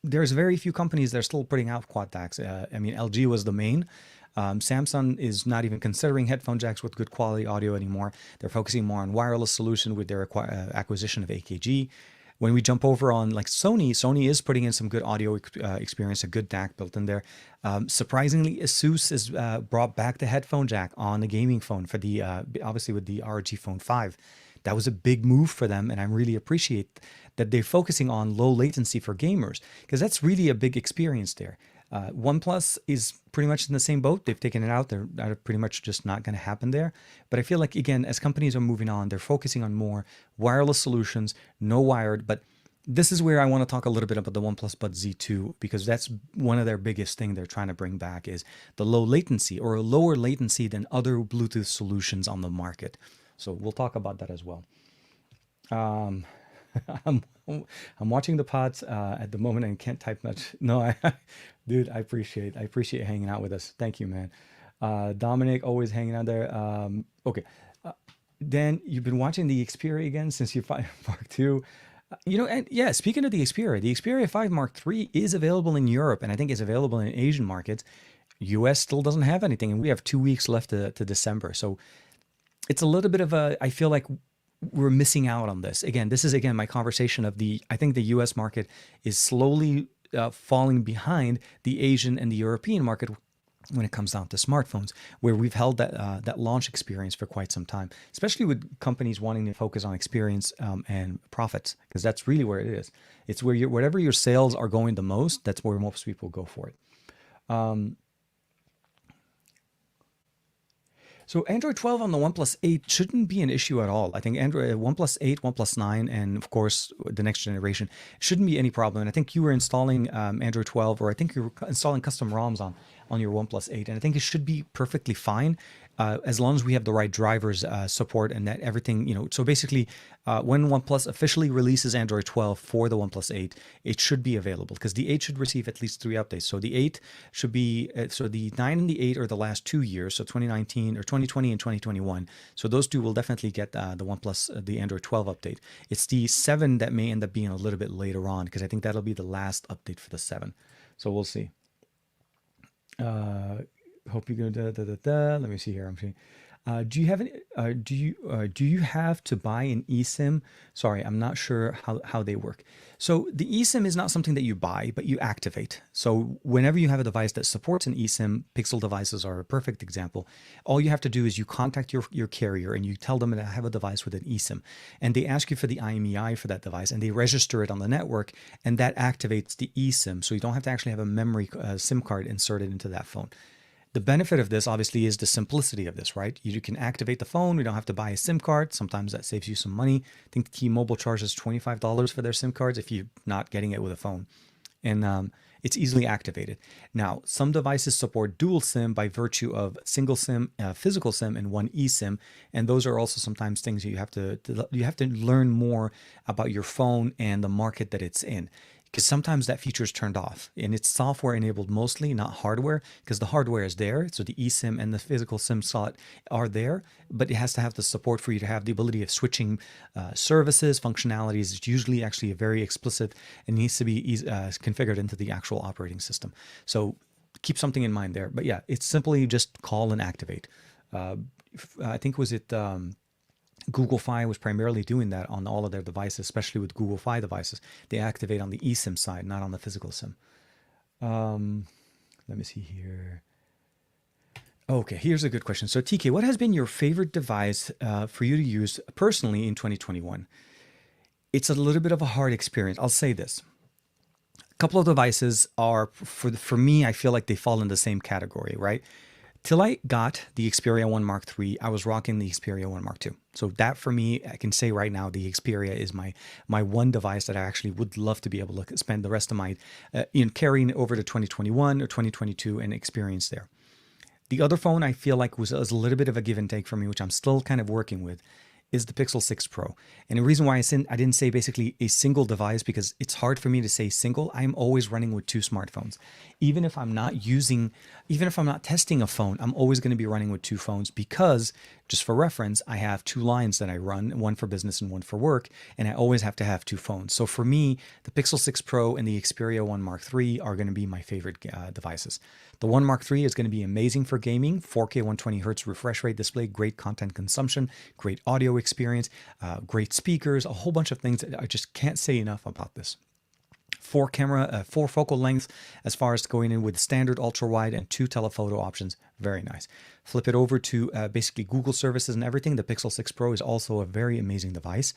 There's very few companies that are still putting out quad DACs. I mean, LG was the main. Samsung is not even considering headphone jacks with good quality audio anymore. They're focusing more on wireless solution with their acquisition of AKG. When we jump over on like Sony is putting in some good audio experience, a good DAC built in there. Surprisingly, ASUS has brought back the headphone jack on the gaming phone for the obviously with the ROG Phone 5. That was a big move for them, and I really appreciate that they're focusing on low latency for gamers, because that's really a big experience there. OnePlus is pretty much in the same boat. They've taken it out. They're pretty much just not going to happen there. But I feel like, again, as companies are moving on, they're focusing on more wireless solutions, no wired. But this is where I want to talk a little bit about the OnePlus Buds Z2, because that's one of their biggest thing they're trying to bring back is the low latency, or a lower latency than other Bluetooth solutions on the market. So we'll talk about that as well. I'm watching the pods at the moment and can't type much. No, dude, I appreciate hanging out with us. Thank you, man. Dominic, always hanging out there. Okay. Dan, you've been watching the Xperia again since you Mark II. And yeah, speaking of the Xperia 5 Mark III is available in Europe, and I think it's available in Asian markets. US still doesn't have anything, and we have 2 weeks left to December. So it's a little bit of I feel like we're missing out on this. Again, this is my conversation of I think the US market is slowly falling behind the Asian and the European market when it comes down to smartphones, where we've held that launch experience for quite some time, especially with companies wanting to focus on experience and profits, because that's really where it is. It's where whatever your sales are going the most, that's where most people go for it. So Android 12 on the OnePlus 8 shouldn't be an issue at all. I think OnePlus 8, OnePlus 9, and of course the next generation shouldn't be any problem. And I think you were installing Android 12, or I think you were installing custom ROMs on your OnePlus 8, and I think it should be perfectly fine as long as we have the right drivers support, and that everything, so basically when OnePlus officially releases Android 12 for the OnePlus 8, it should be available, because the 8 should receive at least 3 updates. So the 8 should be, so the 9 and the 8 are the last 2 years, so 2019 or 2020 and 2021. So those two will definitely get the OnePlus, the Android 12 update. It's the 7 that may end up being a little bit later on, because I think that'll be the last update for the 7. So we'll see. Hope you're gonna Let me see here. I'm seeing. Do you have any? Do you have to buy an eSIM? Sorry, I'm not sure how they work. So the eSIM is not something that you buy, but you activate. So whenever you have a device that supports an eSIM, Pixel devices are a perfect example. All you have to do is you contact your carrier and you tell them that I have a device with an eSIM, and they ask you for the IMEI for that device, and they register it on the network, and that activates the eSIM. So you don't have to actually have a memory SIM card inserted into that phone. The benefit of this, obviously, is the simplicity of this, right? You can activate the phone. You don't have to buy a SIM card. Sometimes that saves you some money. I think T-Mobile charges $25 for their SIM cards if you're not getting it with a phone. And it's easily activated. Now, some devices support dual SIM by virtue of single SIM, physical SIM, and one eSIM, and those are also sometimes things you have to learn more about your phone and the market that it's in, because sometimes that feature is turned off and it's software enabled mostly, not hardware, because the hardware is there. So the eSIM and the physical SIM slot are there, but it has to have the support for you to have the ability of switching services, functionalities. It's usually actually a very explicit and needs to be configured into the actual operating system. So keep something in mind there. But yeah, it's simply just call and activate. I think was it Google Fi was primarily doing that on all of their devices, especially with Google Fi devices. They activate on the eSIM side, not on the physical SIM. Let me see here. Okay, here's a good question. So TK, what has been your favorite device for you to use personally in 2021? It's a little bit of a hard experience. I'll say this. A couple of devices are, for me, I feel like they fall in the same category, right? Till I got the Xperia 1 Mark III, I was rocking the Xperia 1 Mark II. So that for me, I can say right now, the Xperia is my one device that I actually would love to be able to spend the rest of my, carrying it over to 2021 or 2022 and experience there. The other phone I feel like was a little bit of a give and take for me, which I'm still kind of working with, is the Pixel 6 Pro. And the reason why I didn't say basically a single device, because it's hard for me to say single. I'm always running with two smartphones. Even if I'm not testing a phone, I'm always going to be running with two phones because, just for reference, I have two lines that I run, one for business and one for work, and I always have to have two phones. So for me, the Pixel 6 Pro and the Xperia 1 Mark III are going to be my favorite devices. The 1 Mark III is going to be amazing for gaming, 4K 120 hertz refresh rate display, great content consumption, great audio experience, great speakers, a whole bunch of things that I just can't say enough about this. Four focal lengths as far as going in with standard ultra wide and two telephoto options. Very nice. Flip it over to basically Google services and everything. The Pixel 6 Pro is also a very amazing device.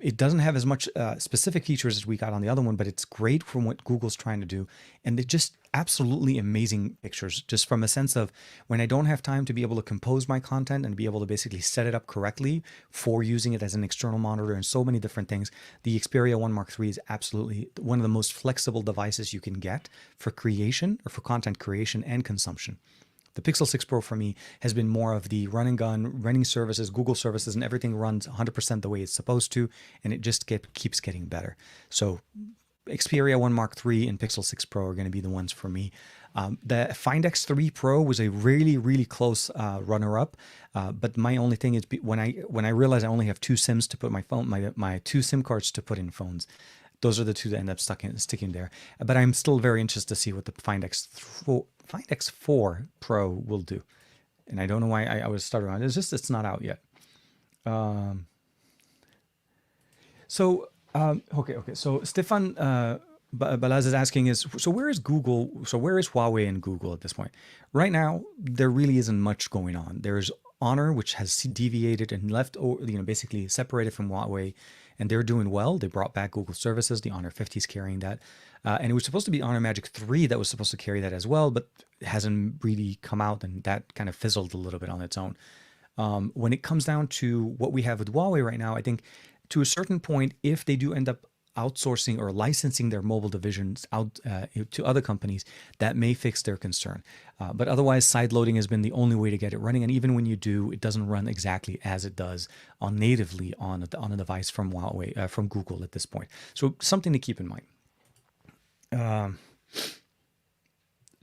It doesn't have as much specific features as we got on the other one, but it's great from what Google's trying to do. And they're just absolutely amazing pictures, just from a sense of when I don't have time to be able to compose my content and be able to basically set it up correctly for using it as an external monitor and so many different things. The Xperia 1 Mark III is absolutely one of the most flexible devices you can get for creation or for content creation and consumption. The Pixel 6 Pro for me has been more of the run and gun, running services, Google services, and everything runs 100% the way it's supposed to, and it just keeps getting better. So Xperia 1 Mark III and Pixel 6 Pro are going to be the ones for me. The Find X3 Pro was a really, really close runner-up, but my only thing is when I realized I only have two SIMs to put my two SIM cards to put in phones. Those are the two that end up sticking there. But I'm still very interested to see what the Find X4 Pro will do. And I don't know why I was started on it. It's not out yet. Okay. So Stefan Balaz is asking so where is Google? So where is Huawei and Google at this point? Right now, there really isn't much going on. There's Honor, which has deviated and left, basically separated from Huawei, and they're doing well. They brought back Google services. The Honor 50 is carrying that. And it was supposed to be Honor Magic 3 that was supposed to carry that as well, but it hasn't really come out, and that kind of fizzled a little bit on its own. When it comes down to what we have with Huawei right now, I think to a certain point, if they do end up outsourcing or licensing their mobile divisions out to other companies, that may fix their concern. But otherwise, sideloading has been the only way to get it running. And even when you do, it doesn't run exactly as it does natively on a device from Huawei, from Google at this point. So something to keep in mind.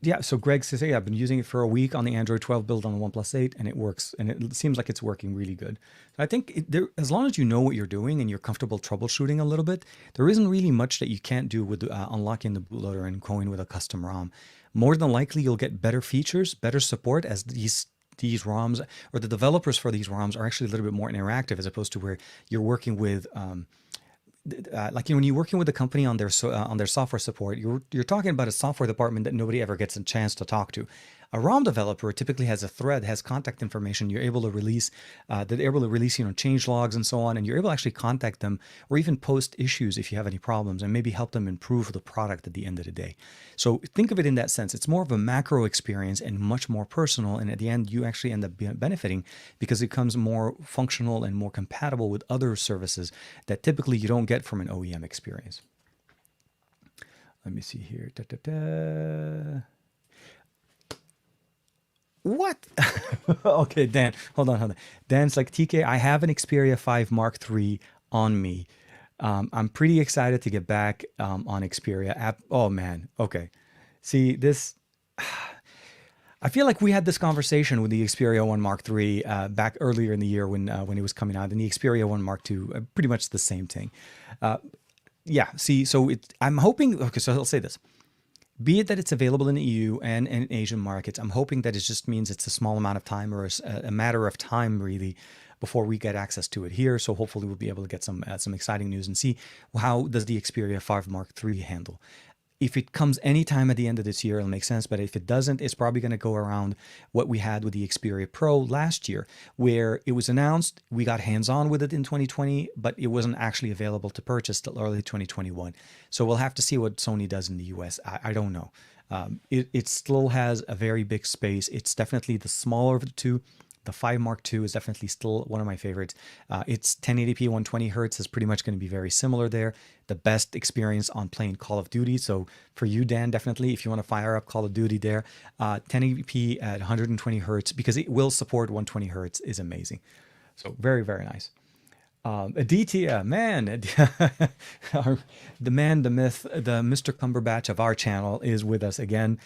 Yeah, so Greg says, hey, I've been using it for a week on the Android 12 build on the OnePlus 8, and it works, and it seems like it's working really good. I think as long as you know what you're doing and you're comfortable troubleshooting a little bit, there isn't really much that you can't do with unlocking the bootloader and going with a custom ROM. More than likely, you'll get better features, better support, as these ROMs, or the developers for these ROMs, are actually a little bit more interactive, as opposed to where you're working with when you're working with a company on their software support, you're talking about a software department that nobody ever gets a chance to talk to. A ROM developer typically has a thread, has contact information. You're able to release, change logs and so on, and you're able to actually contact them or even post issues if you have any problems and maybe help them improve the product at the end of the day. So think of it in that sense. It's more of a macro experience and much more personal, and at the end, you actually end up benefiting because it becomes more functional and more compatible with other services that typically you don't get from an OEM experience. Let me see here. Da, da, da. What? Okay, Dan, hold on. Dan's like, TK, I have an Xperia 5 Mark III on me. I'm pretty excited to get back on Xperia app. Oh man, okay. See this. I feel like we had this conversation with the Xperia 1 Mark III back earlier in the year when it was coming out, and the Xperia 1 Mark II, pretty much the same thing. Uh, yeah. See, so I'm hoping. Okay, so I'll say this. Be it that it's available in the EU and in Asian markets, I'm hoping that it just means it's a small amount of time or a matter of time, really, before we get access to it here. So hopefully we'll be able to get some exciting news and see how does the Xperia 5 Mark III handle. If it comes anytime at the end of this year, it'll make sense. But if it doesn't, it's probably going to go around what we had with the Xperia Pro last year, where it was announced, we got hands-on with it in 2020, but it wasn't actually available to purchase till early 2021. So we'll have to see what Sony does in the US. I don't know. It still has a very big space. It's definitely the smaller of the two. The 5 Mark II is definitely still one of my favorites. It's 1080p 120 hertz is pretty much going to be very similar there. The best experience on playing Call of Duty. So for you, Dan, definitely, if you want to fire up Call of Duty there, 1080p at 120 hertz, because it will support 120 hertz, is amazing. So very, very nice. Aditya, man, the man, the myth, the Mr. Cumberbatch of our channel is with us again.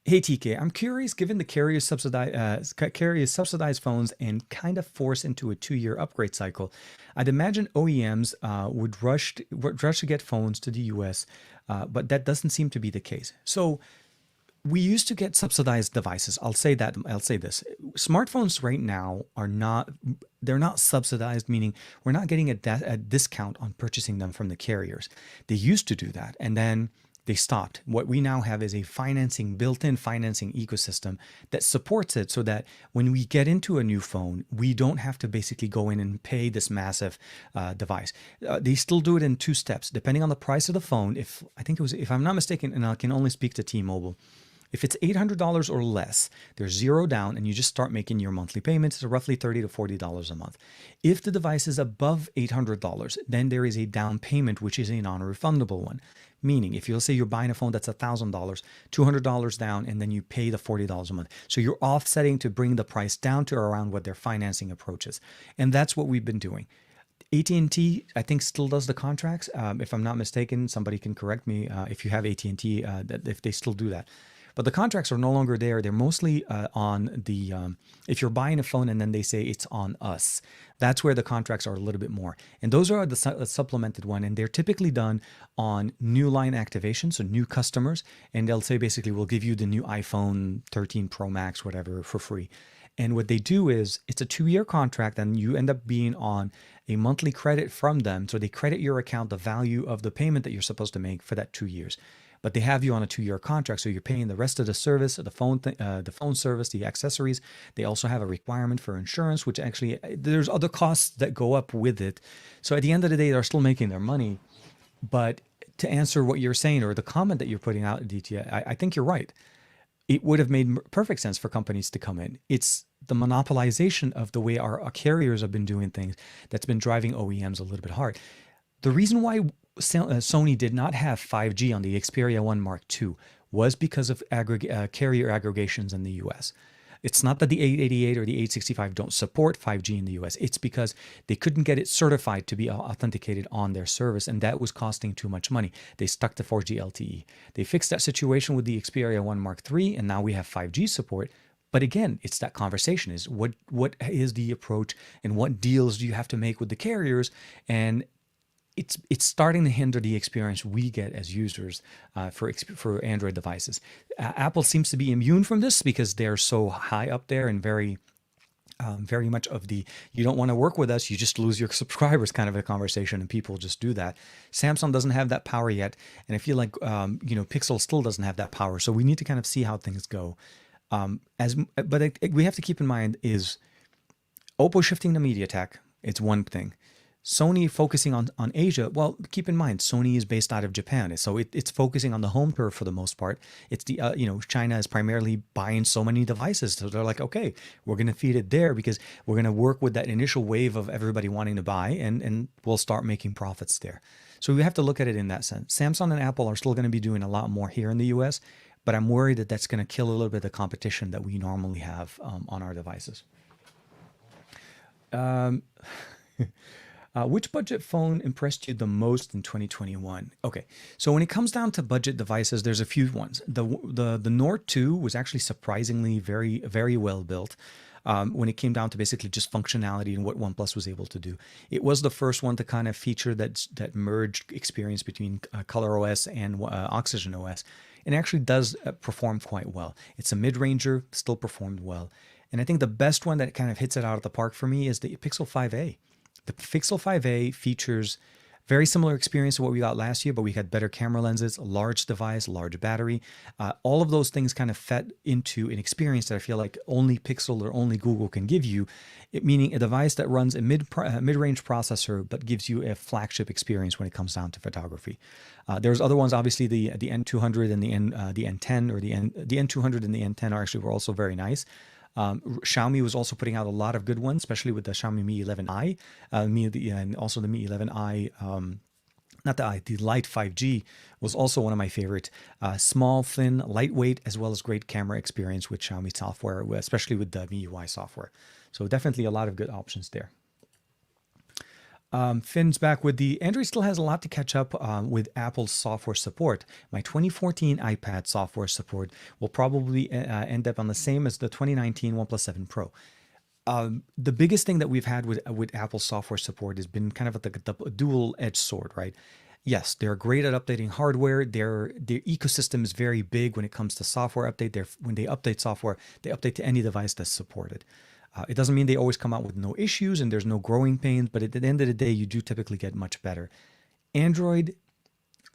Hey TK, I'm curious, given the carriers subsidize phones and kind of force into a 2-year upgrade cycle, I'd imagine OEMs would rush to get phones to the US, but that doesn't seem to be the case. So we used to get subsidized devices. I'll say this. Smartphones right now they're not subsidized, meaning we're not getting a discount on purchasing them from the carriers. They used to do that, and then they stopped. What we now have is a built-in financing ecosystem that supports it so that when we get into a new phone, we don't have to basically go in and pay this massive device. They still do it in 2 steps, depending on the price of the phone. If I'm not mistaken, and I can only speak to T-Mobile, if it's $800 or less, there's 0 down and you just start making your monthly payments. It's roughly $30 to $40 a month. If the device is above $800, then there is a down payment, which is a non-refundable one. Meaning, if you'll say you're buying a phone that's $1,000, $200 down, and then you pay the $40 a month. So you're offsetting to bring the price down to around what their financing approach is. And that's what we've been doing. AT&T, I think, still does the contracts. If I'm not mistaken, somebody can correct me if you have AT&T, if they still do that. But the contracts are no longer there. They're mostly on the, if you're buying a phone and then they say it's on us, that's where the contracts are a little bit more. And those are the supplemented one. And they're typically done on new line activation, so new customers. And they'll say basically, we'll give you the new iPhone 13 Pro Max, whatever, for free. And what they do is it's a 2-year contract and you end up being on a monthly credit from them. So they credit your account the value of the payment that you're supposed to make for that 2 years. But they have you on a 2-year contract, so you're paying the rest of the service, the phone service, the accessories. They also have a requirement for insurance, which actually there's other costs that go up with it. So at the end of the day, they're still making their money. But to answer what you're saying or the comment that you're putting out, Aditya, I think you're right. It would have made perfect sense for companies to come in. It's the monopolization of the way our carriers have been doing things that's been driving OEMs a little bit hard. The reason why Sony did not have 5G on the Xperia 1 Mark II was because of carrier aggregations in the US. It's not that the 888 or the 865 don't support 5G in the US. It's because they couldn't get it certified to be authenticated on their service, and that was costing too much money. They stuck to 4G LTE. They fixed that situation with the Xperia 1 Mark III, and now we have 5G support. But again, it's that conversation is what is the approach and what deals do you have to make with the carriers? And it's starting to hinder the experience we get as users for Android devices. Apple seems to be immune from this because they're so high up there and very much of the you don't want to work with us, you just lose your subscribers kind of a conversation, and people just do that. Samsung doesn't have that power yet, and I feel like Pixel still doesn't have that power. So we need to kind of see how things go. We have to keep in mind is Oppo shifting to MediaTek. It's one thing. Sony focusing on Asia. Well, keep in mind, Sony is based out of Japan, so it's focusing on the home turf for the most part. It's the China is primarily buying so many devices, so they're like, okay, we're going to feed it there because we're going to work with that initial wave of everybody wanting to buy, and we'll start making profits there. So we have to look at it in that sense. Samsung and Apple are still going to be doing a lot more here in the U.S., but I'm worried that that's going to kill a little bit of the competition that we normally have on our devices. Um, which budget phone impressed you the most in 2021? Okay, so when it comes down to budget devices, there's a few ones. The Nord 2 was actually surprisingly very well built. When it came down to basically just functionality and what OnePlus was able to do, it was the first one to kind of feature that merged experience between ColorOS and OxygenOS, and actually does perform quite well. It's a mid-ranger, still performed well, and I think the best one that kind of hits it out of the park for me is the Pixel 5a. The Pixel 5a features very similar experience to what we got last year, but we had better camera lenses, a large device, large battery. All of those things kind of fed into an experience that I feel like only Pixel or only Google can give you, meaning a device that runs a mid-range processor but gives you a flagship experience when it comes down to photography. There's other ones, obviously the N200 and the N10, or the N200 and the N10 were also very nice. Xiaomi was also putting out a lot of good ones, especially with the Xiaomi Mi 11i, and also the Mi 11i. Not the I, the Lite 5G was also one of my favorite. Small, thin, lightweight, as well as great camera experience with Xiaomi software, especially with the MIUI software. So definitely a lot of good options there. Finn's back with the Android still has a lot to catch up with Apple's software support. My 2014 iPad software support will probably end up on the same as the 2019 OnePlus 7 Pro. The biggest thing that we've had with Apple software support has been kind of the dual-edged sword, right? Yes, they're great at updating hardware. Their ecosystem is very big when it comes to software update. When they update software, they update to any device that's supported. It doesn't mean they always come out with no issues and there's no growing pains, but at the end of the day, you do typically get much better. Android,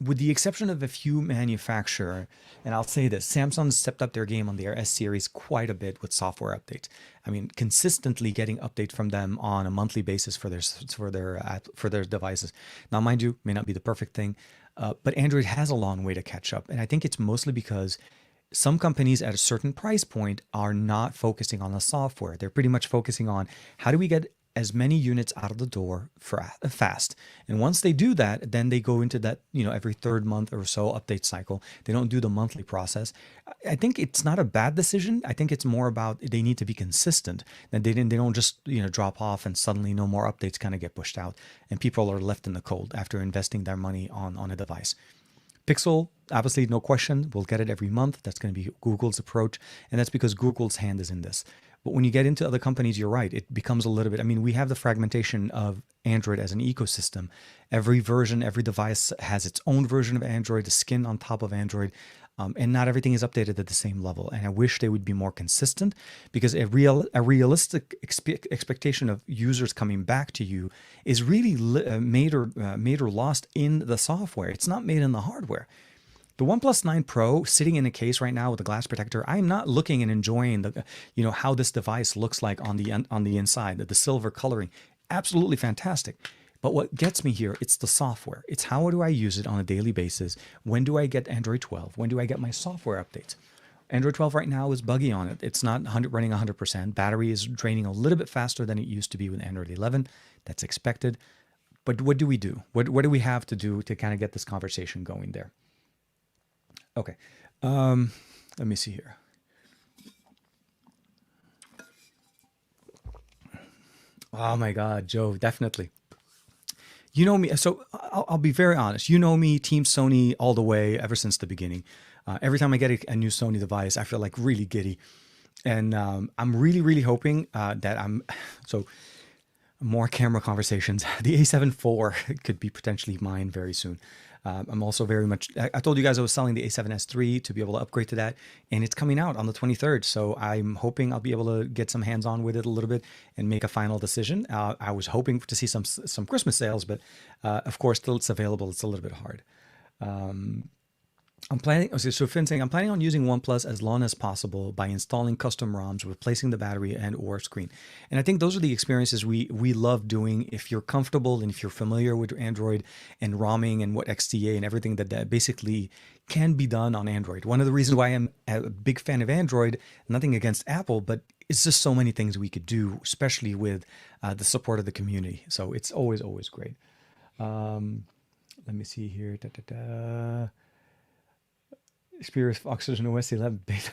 with the exception of a few manufacturers, and I'll say this, Samsung stepped up their game on their S series quite a bit with software updates. I mean, consistently getting updates from them on a monthly basis for their devices. Now, mind you, may not be the perfect thing, but Android has a long way to catch up, and I think it's mostly because some companies at a certain price point are not focusing on the software. They're pretty much focusing on how do we get as many units out of the door fast. And once they do that, then they go into that, every third month or so update cycle. They don't do the monthly process. I think it's not a bad decision. I think it's more about they need to be consistent. That they don't just, drop off and suddenly no more updates kind of get pushed out and people are left in the cold after investing their money on a device. Pixel, obviously, no question, we'll get it every month. That's going to be Google's approach, and that's because Google's hand is in this. But when you get into other companies, you're right, it becomes a little bit, we have the fragmentation of Android as an ecosystem. Every version, every device has its own version of Android, the skin on top of Android, and not everything is updated at the same level. And I wish they would be more consistent, because a realistic expectation of users coming back to you is really made or lost in the software. It's not made in the hardware. The OnePlus 9 Pro sitting in a case right now with the glass protector, I'm not looking and enjoying how this device looks like on the inside, the silver coloring. Absolutely fantastic. But what gets me here, it's the software. It's how do I use it on a daily basis? When do I get Android 12? When do I get my software updates? Android 12 right now is buggy on it. It's not running 100%. Battery is draining a little bit faster than it used to be with Android 11. That's expected. But what do we do? What do we have to do to kind of get this conversation going there? Okay. Let me see here. Oh my God, Joe, definitely. You know me, so I'll be very honest. You know me, Team Sony all the way ever since the beginning. Every time I get a new Sony device, I feel like really giddy. And I'm really hoping that more camera conversations. The A7 IV could be potentially mine very soon. I'm also very much, I told you guys I was selling the A7S III to be able to upgrade to that, and it's coming out on the 23rd. So I'm hoping I'll be able to get some hands on with it a little bit and make a final decision. I was hoping to see some Christmas sales, but of course, till it's available, it's a little bit hard. I'm planning. Okay, so Finn saying I'm planning on using OnePlus as long as possible by installing custom ROMs, replacing the battery and or screen. And I think those are the experiences we love doing. If you're comfortable and if you're familiar with Android and ROMing and what XDA and everything that basically can be done on Android. One of the reasons why I'm a big fan of Android, nothing against Apple, but it's just so many things we could do, especially with the support of the community. So it's always great. Um, Let me see here. Da, da, da. Experience Oxygen OS 11 beta.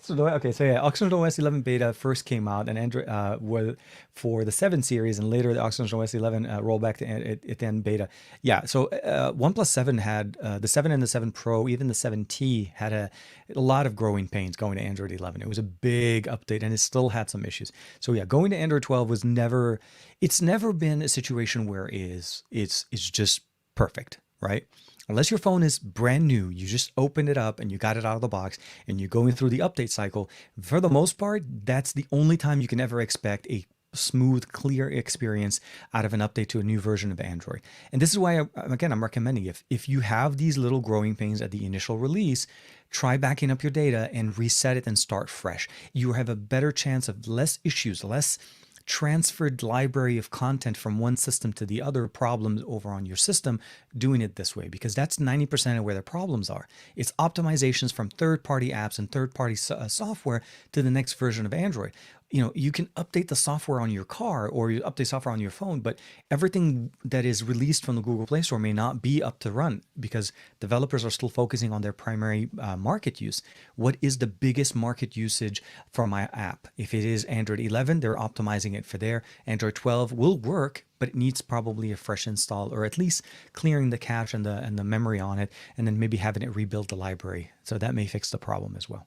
Okay, so yeah, Oxygen OS 11 beta first came out, and Android was for the 7 series, and later the Oxygen OS 11 rollback to it end beta. Yeah, so OnePlus 7 had the 7 and the 7 Pro, even the 7T had a lot of growing pains going to Android 11. It was a big update, and it still had some issues. So yeah, going to Android 12 was never. It's never been a situation where it's just perfect, right? Unless your phone is brand new, you just opened it up and you got it out of the box and you're going through the update cycle. For the most part, that's the only time you can ever expect a smooth, clear experience out of an update to a new version of Android. And this is why, I'm recommending if you have these little growing pains at the initial release, try backing up your data and reset it and start fresh. You have a better chance of less issues, less transferred library of content from one system to the other problems over on your system doing it this way, because that's 90% of where the problems are. It's optimizations from third-party apps and third-party software to the next version of Android. You can update the software on your car or you update software on your phone, but everything that is released from the Google Play Store may not be up to run because developers are still focusing on their primary market use. What is the biggest market usage for my app? If it is Android 11, they're optimizing it for there. Android 12 will work, but it needs probably a fresh install, or at least clearing the cache and the memory on it, and then maybe having it rebuild the library. So that may fix the problem as well.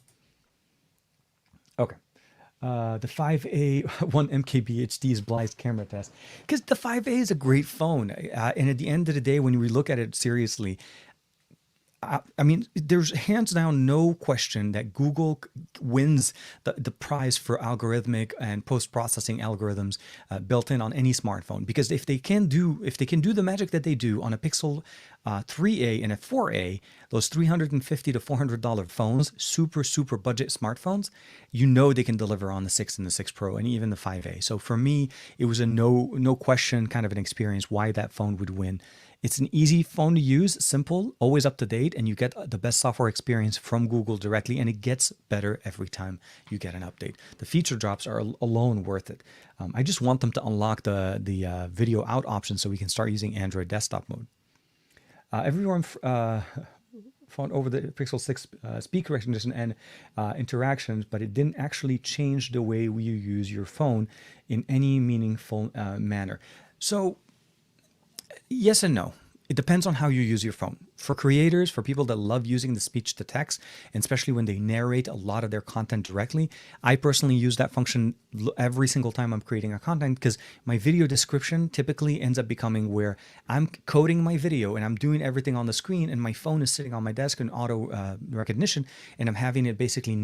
Okay. The 5A 1 MKBHD's blind camera test, because the 5A is a great phone, and at the end of the day, when we look at it seriously, I mean, there's hands down no question that Google wins the prize for algorithmic and post-processing algorithms built in on any smartphone. Because if they can do the magic that they do on a Pixel 3A and a 4A, those $350 to $400 phones, super budget smartphones, they can deliver on the 6 and the 6 Pro and even the 5A. So for me, it was a no question kind of an experience why that phone would win. It's an easy phone to use, simple, always up to date, and you get the best software experience from Google directly, and it gets better every time you get an update. The feature drops are alone worth it. I just want them to unlock the video out option so we can start using Android desktop mode. Everyone found over the Pixel 6 speaker recognition and interactions, but it didn't actually change the way you use your phone in any meaningful manner. So yes and no. It depends on how you use your phone. For creators, for people that love using the speech to text, and especially when they narrate a lot of their content directly, I personally use that function every single time I'm creating a content, because my video description typically ends up becoming where I'm coding my video and I'm doing everything on the screen and my phone is sitting on my desk in auto recognition, and I'm having it basically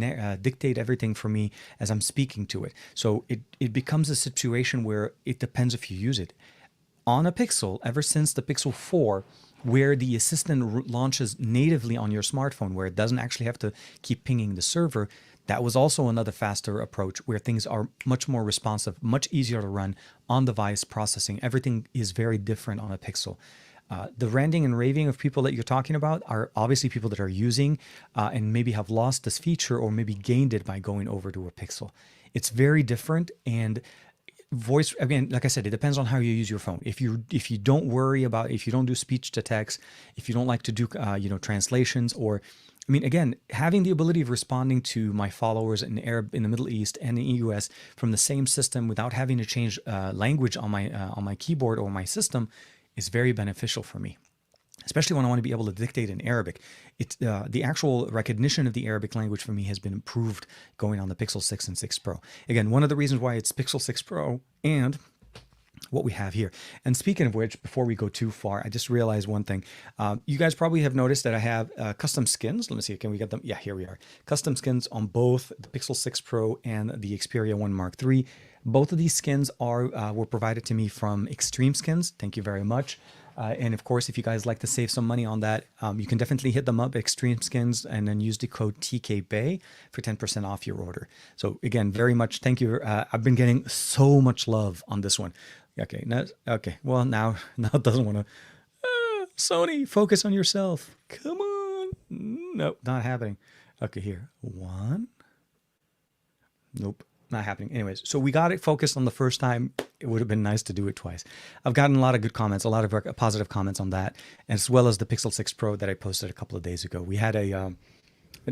dictate everything for me as I'm speaking to it. So it becomes a situation where it depends if you use it. On a Pixel, ever since the Pixel 4, where the assistant launches natively on your smartphone, where it doesn't actually have to keep pinging the server, that was also another faster approach where things are much more responsive, much easier to run on-device processing. Everything is very different on a Pixel. The ranting and raving of people that you're talking about are obviously people that are using and maybe have lost this feature or maybe gained it by going over to a Pixel. It's very different, and voice, again, like I said, it depends on how you use your phone. If you don't worry about, if you don't do speech to text, if you don't like to do translations, or again, having the ability of responding to my followers in the Middle East and in the US from the same system without having to change language on my keyboard or my system is very beneficial for me, especially when I want to be able to dictate in Arabic. It's the actual recognition of the Arabic language for me has been improved going on the Pixel 6 and 6 Pro. Again, one of the reasons why it's Pixel 6 Pro and what we have here. And speaking of which, before we go too far, I just realized one thing. You guys probably have noticed that I have custom skins. Let me see, can we get them? Yeah, here we are. Custom skins on both the Pixel 6 Pro and the Xperia 1 Mark III. Both of these skins were provided to me from Extreme Skins. Thank you very much. And of course, if you guys like to save some money on that, you can definitely hit them up, Extreme Skins, and then use the code TKBay for 10% off your order. So again, very much thank you. I've been getting so much love on this one. Okay, okay. Well, now it doesn't want to. Sony, focus on yourself. Come on. Nope, not happening. Okay, here. One. Nope, not happening. Anyways, so we got it focused on the first time. It would have been nice to do it twice. I've gotten a lot of good comments, a lot of positive comments on that, as well as the Pixel 6 Pro that I posted a couple of days ago. We had an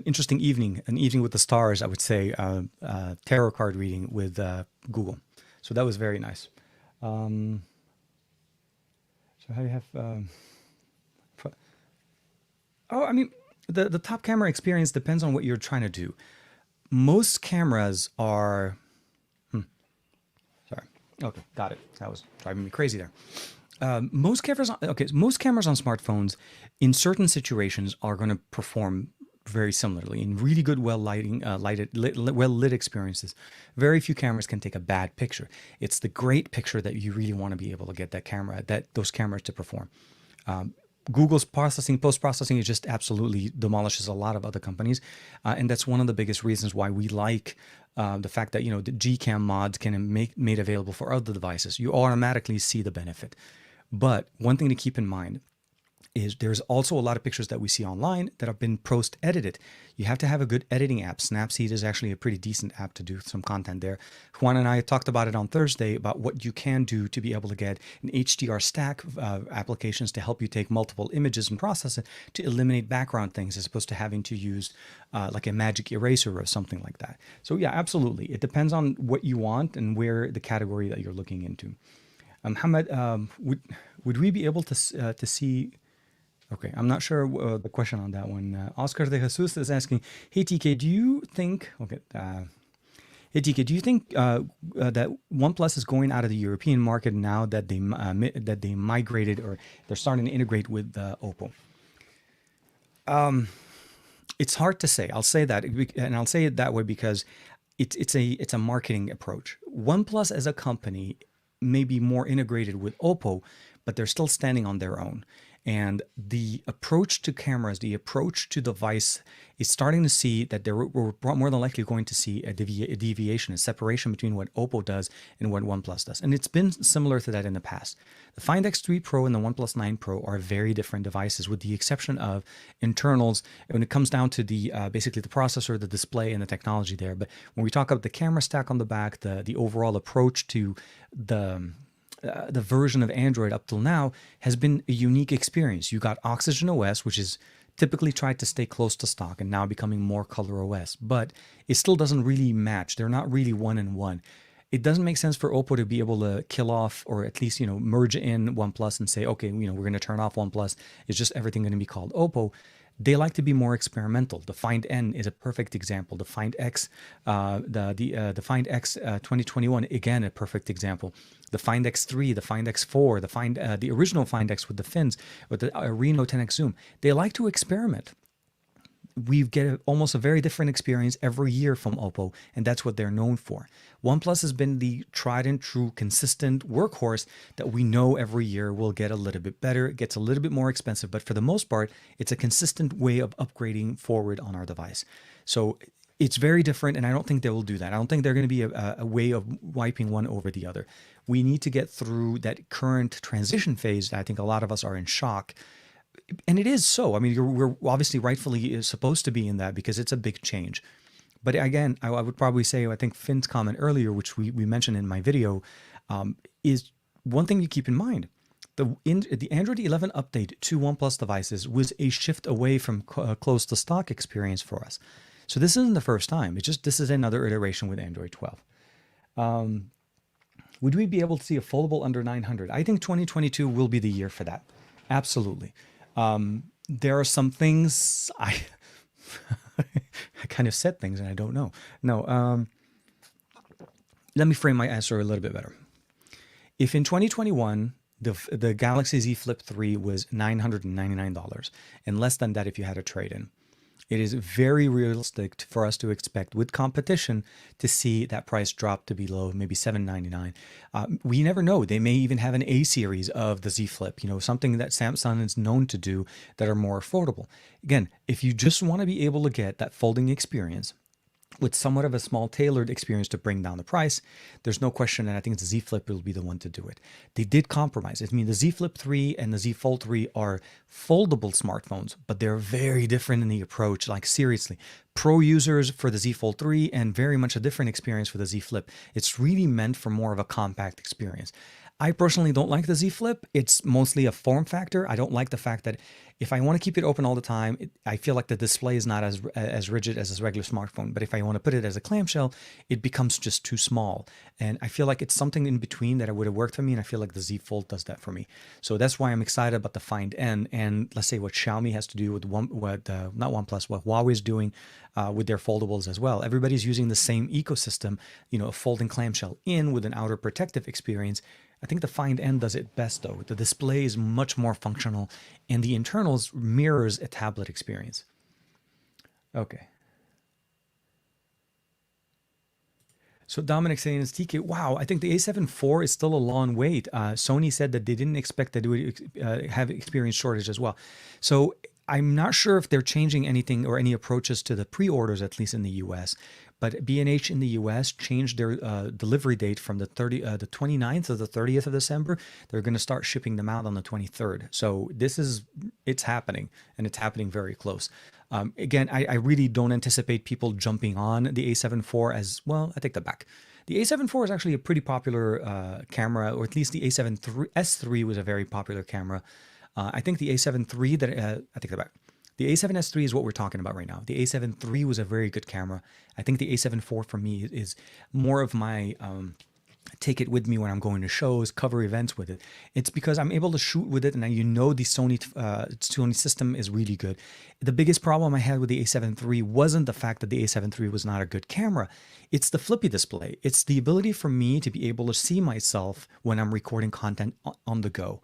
interesting evening, an evening with the stars, I would say, tarot card reading with Google. So that was very nice. So how do you have... Oh, I mean, the top camera experience depends on what you're trying to do. Most cameras are... Sorry. Okay, got it. That was driving me crazy there. Most cameras on smartphones in certain situations are going to perform very similarly in really good, well lit experiences. Very few cameras can take a bad picture. It's the great picture that you really want to be able to get those cameras to perform. Google's post-processing, is just absolutely demolishes a lot of other companies. And that's one of the biggest reasons why we like the fact that, the Gcam mods can be made available for other devices. You automatically see the benefit. But one thing to keep in mind is there's also a lot of pictures that we see online that have been post-edited. You have to have a good editing app. Snapseed is actually a pretty decent app to do some content there. Juan and I talked about it on Thursday about what you can do to be able to get an HDR stack of applications to help you take multiple images and process it to eliminate background things as opposed to having to use like a magic eraser or something like that. So yeah, absolutely. It depends on what you want and where the category that you're looking into. Hamed, would we be able to see... Okay, I'm not sure the question on that one. Oscar de Jesus is asking, "Hey TK, do you think? Okay, hey TK, do you think that OnePlus is going out of the European market now that they migrated or they're starting to integrate with Oppo?" It's hard to say. I'll say that, and I'll say it that way because it's a marketing approach. OnePlus as a company may be more integrated with Oppo, but they're still standing on their own. And the approach to cameras, the approach to device is starting to see that we're more than likely going to see a deviation, a separation between what Oppo does and what OnePlus does. And it's been similar to that in the past. The Find X3 Pro and the OnePlus 9 Pro are very different devices with the exception of internals when it comes down to the basically the processor, the display, and the technology there. But when we talk about the camera stack on the back, the overall approach to the version of Android up till now has been a unique experience. You got oxygenos, which is typically tried to stay close to stock and now becoming more coloros, but it still doesn't really match. They're not really one in one. It doesn't make sense for Oppo to be able to kill off or at least, merge in OnePlus and say, okay, we're going to turn off OnePlus. It's just everything going to be called Oppo. They like to be more experimental. The Find N is a perfect example. The Find X, the Find X 2021, again, a perfect example. The Find X3, the Find X4, the original Find X with the fins, with the Reno 10X zoom. They like to experiment. We get almost a very different experience every year from Oppo, and that's what they're known for. OnePlus has been the tried and true, consistent workhorse that we know every year will get a little bit better. It gets a little bit more expensive, but for the most part, it's a consistent way of upgrading forward on our device. So it's very different, and I don't think they will do that. I don't think they're going to be a way of wiping one over the other. We need to get through that current transition phase. I think a lot of us are in shock. And it is so. I mean, we're obviously rightfully supposed to be in that because it's a big change. But again, I would probably say, I think Finn's comment earlier, which we mentioned in my video, is one thing you keep in mind. The Android 11 update to OnePlus devices was a shift away from close to stock experience for us. So this isn't the first time. This is another iteration with Android 12. Would we be able to see a foldable under 900? I think 2022 will be the year for that. Absolutely. There are some things I kind of said things and I don't know. No, let me frame my answer a little bit better. If in 2021, the Galaxy Z Flip 3 was $999 and less than that if you had a trade-in, It is very realistic for us to expect with competition to see that price drop to below maybe 799. We never know. They may even have an A series of the Z Flip, something that Samsung is known to do that are more affordable. Again, if you just want to be able to get that folding experience, with somewhat of a small tailored experience to bring down the price, there's no question, and I think the Z Flip will be the one to do it. They did compromise. I mean, the Z Flip 3 and the Z Fold 3 are foldable smartphones, but they're very different in the approach. Like, seriously, pro users for the Z Fold 3 and very much a different experience for the Z Flip. It's really meant for more of a compact experience. I personally don't like the Z Flip. It's mostly a form factor. I don't like the fact that if I want to keep it open all the time, I feel like the display is not as rigid as a regular smartphone. But if I want to put it as a clamshell, it becomes just too small. And I feel like it's something in between that would have worked for me. And I feel like the Z Fold does that for me. So that's why I'm excited about the Find N. And let's say what Xiaomi has to do with not OnePlus, what Huawei is doing with their foldables as well. Everybody's using the same ecosystem, a folding clamshell in with an outer protective experience. I think the Find N does it best though. The display is much more functional and the internals mirrors a tablet experience. Okay. So Dominic saying is TK, wow, I think the A7 IV is still a long wait. Sony said that they didn't expect that it would have experience shortage as well. So I'm not sure if they're changing anything or any approaches to the pre-orders, at least in the US. But B&H in the US changed their delivery date from the 29th to the 30th of December. They're going to start shipping them out on the 23rd. So it's happening, and it's happening very close. Again, I really don't anticipate people jumping on the A7 IV as well. I take that back. The A7 IV is actually a pretty popular camera, or at least the A7 S3 was a very popular camera. I think the A7 III I take that back. The A7S III is what we're talking about right now. The A7 III was a very good camera. I think the A7 IV for me is more of my take it with me when I'm going to shows, cover events with it. It's because I'm able to shoot with it, and the Sony system is really good. The biggest problem I had with the A7 III wasn't the fact that the A7 III was not a good camera. It's the flippy display. It's the ability for me to be able to see myself when I'm recording content on the go.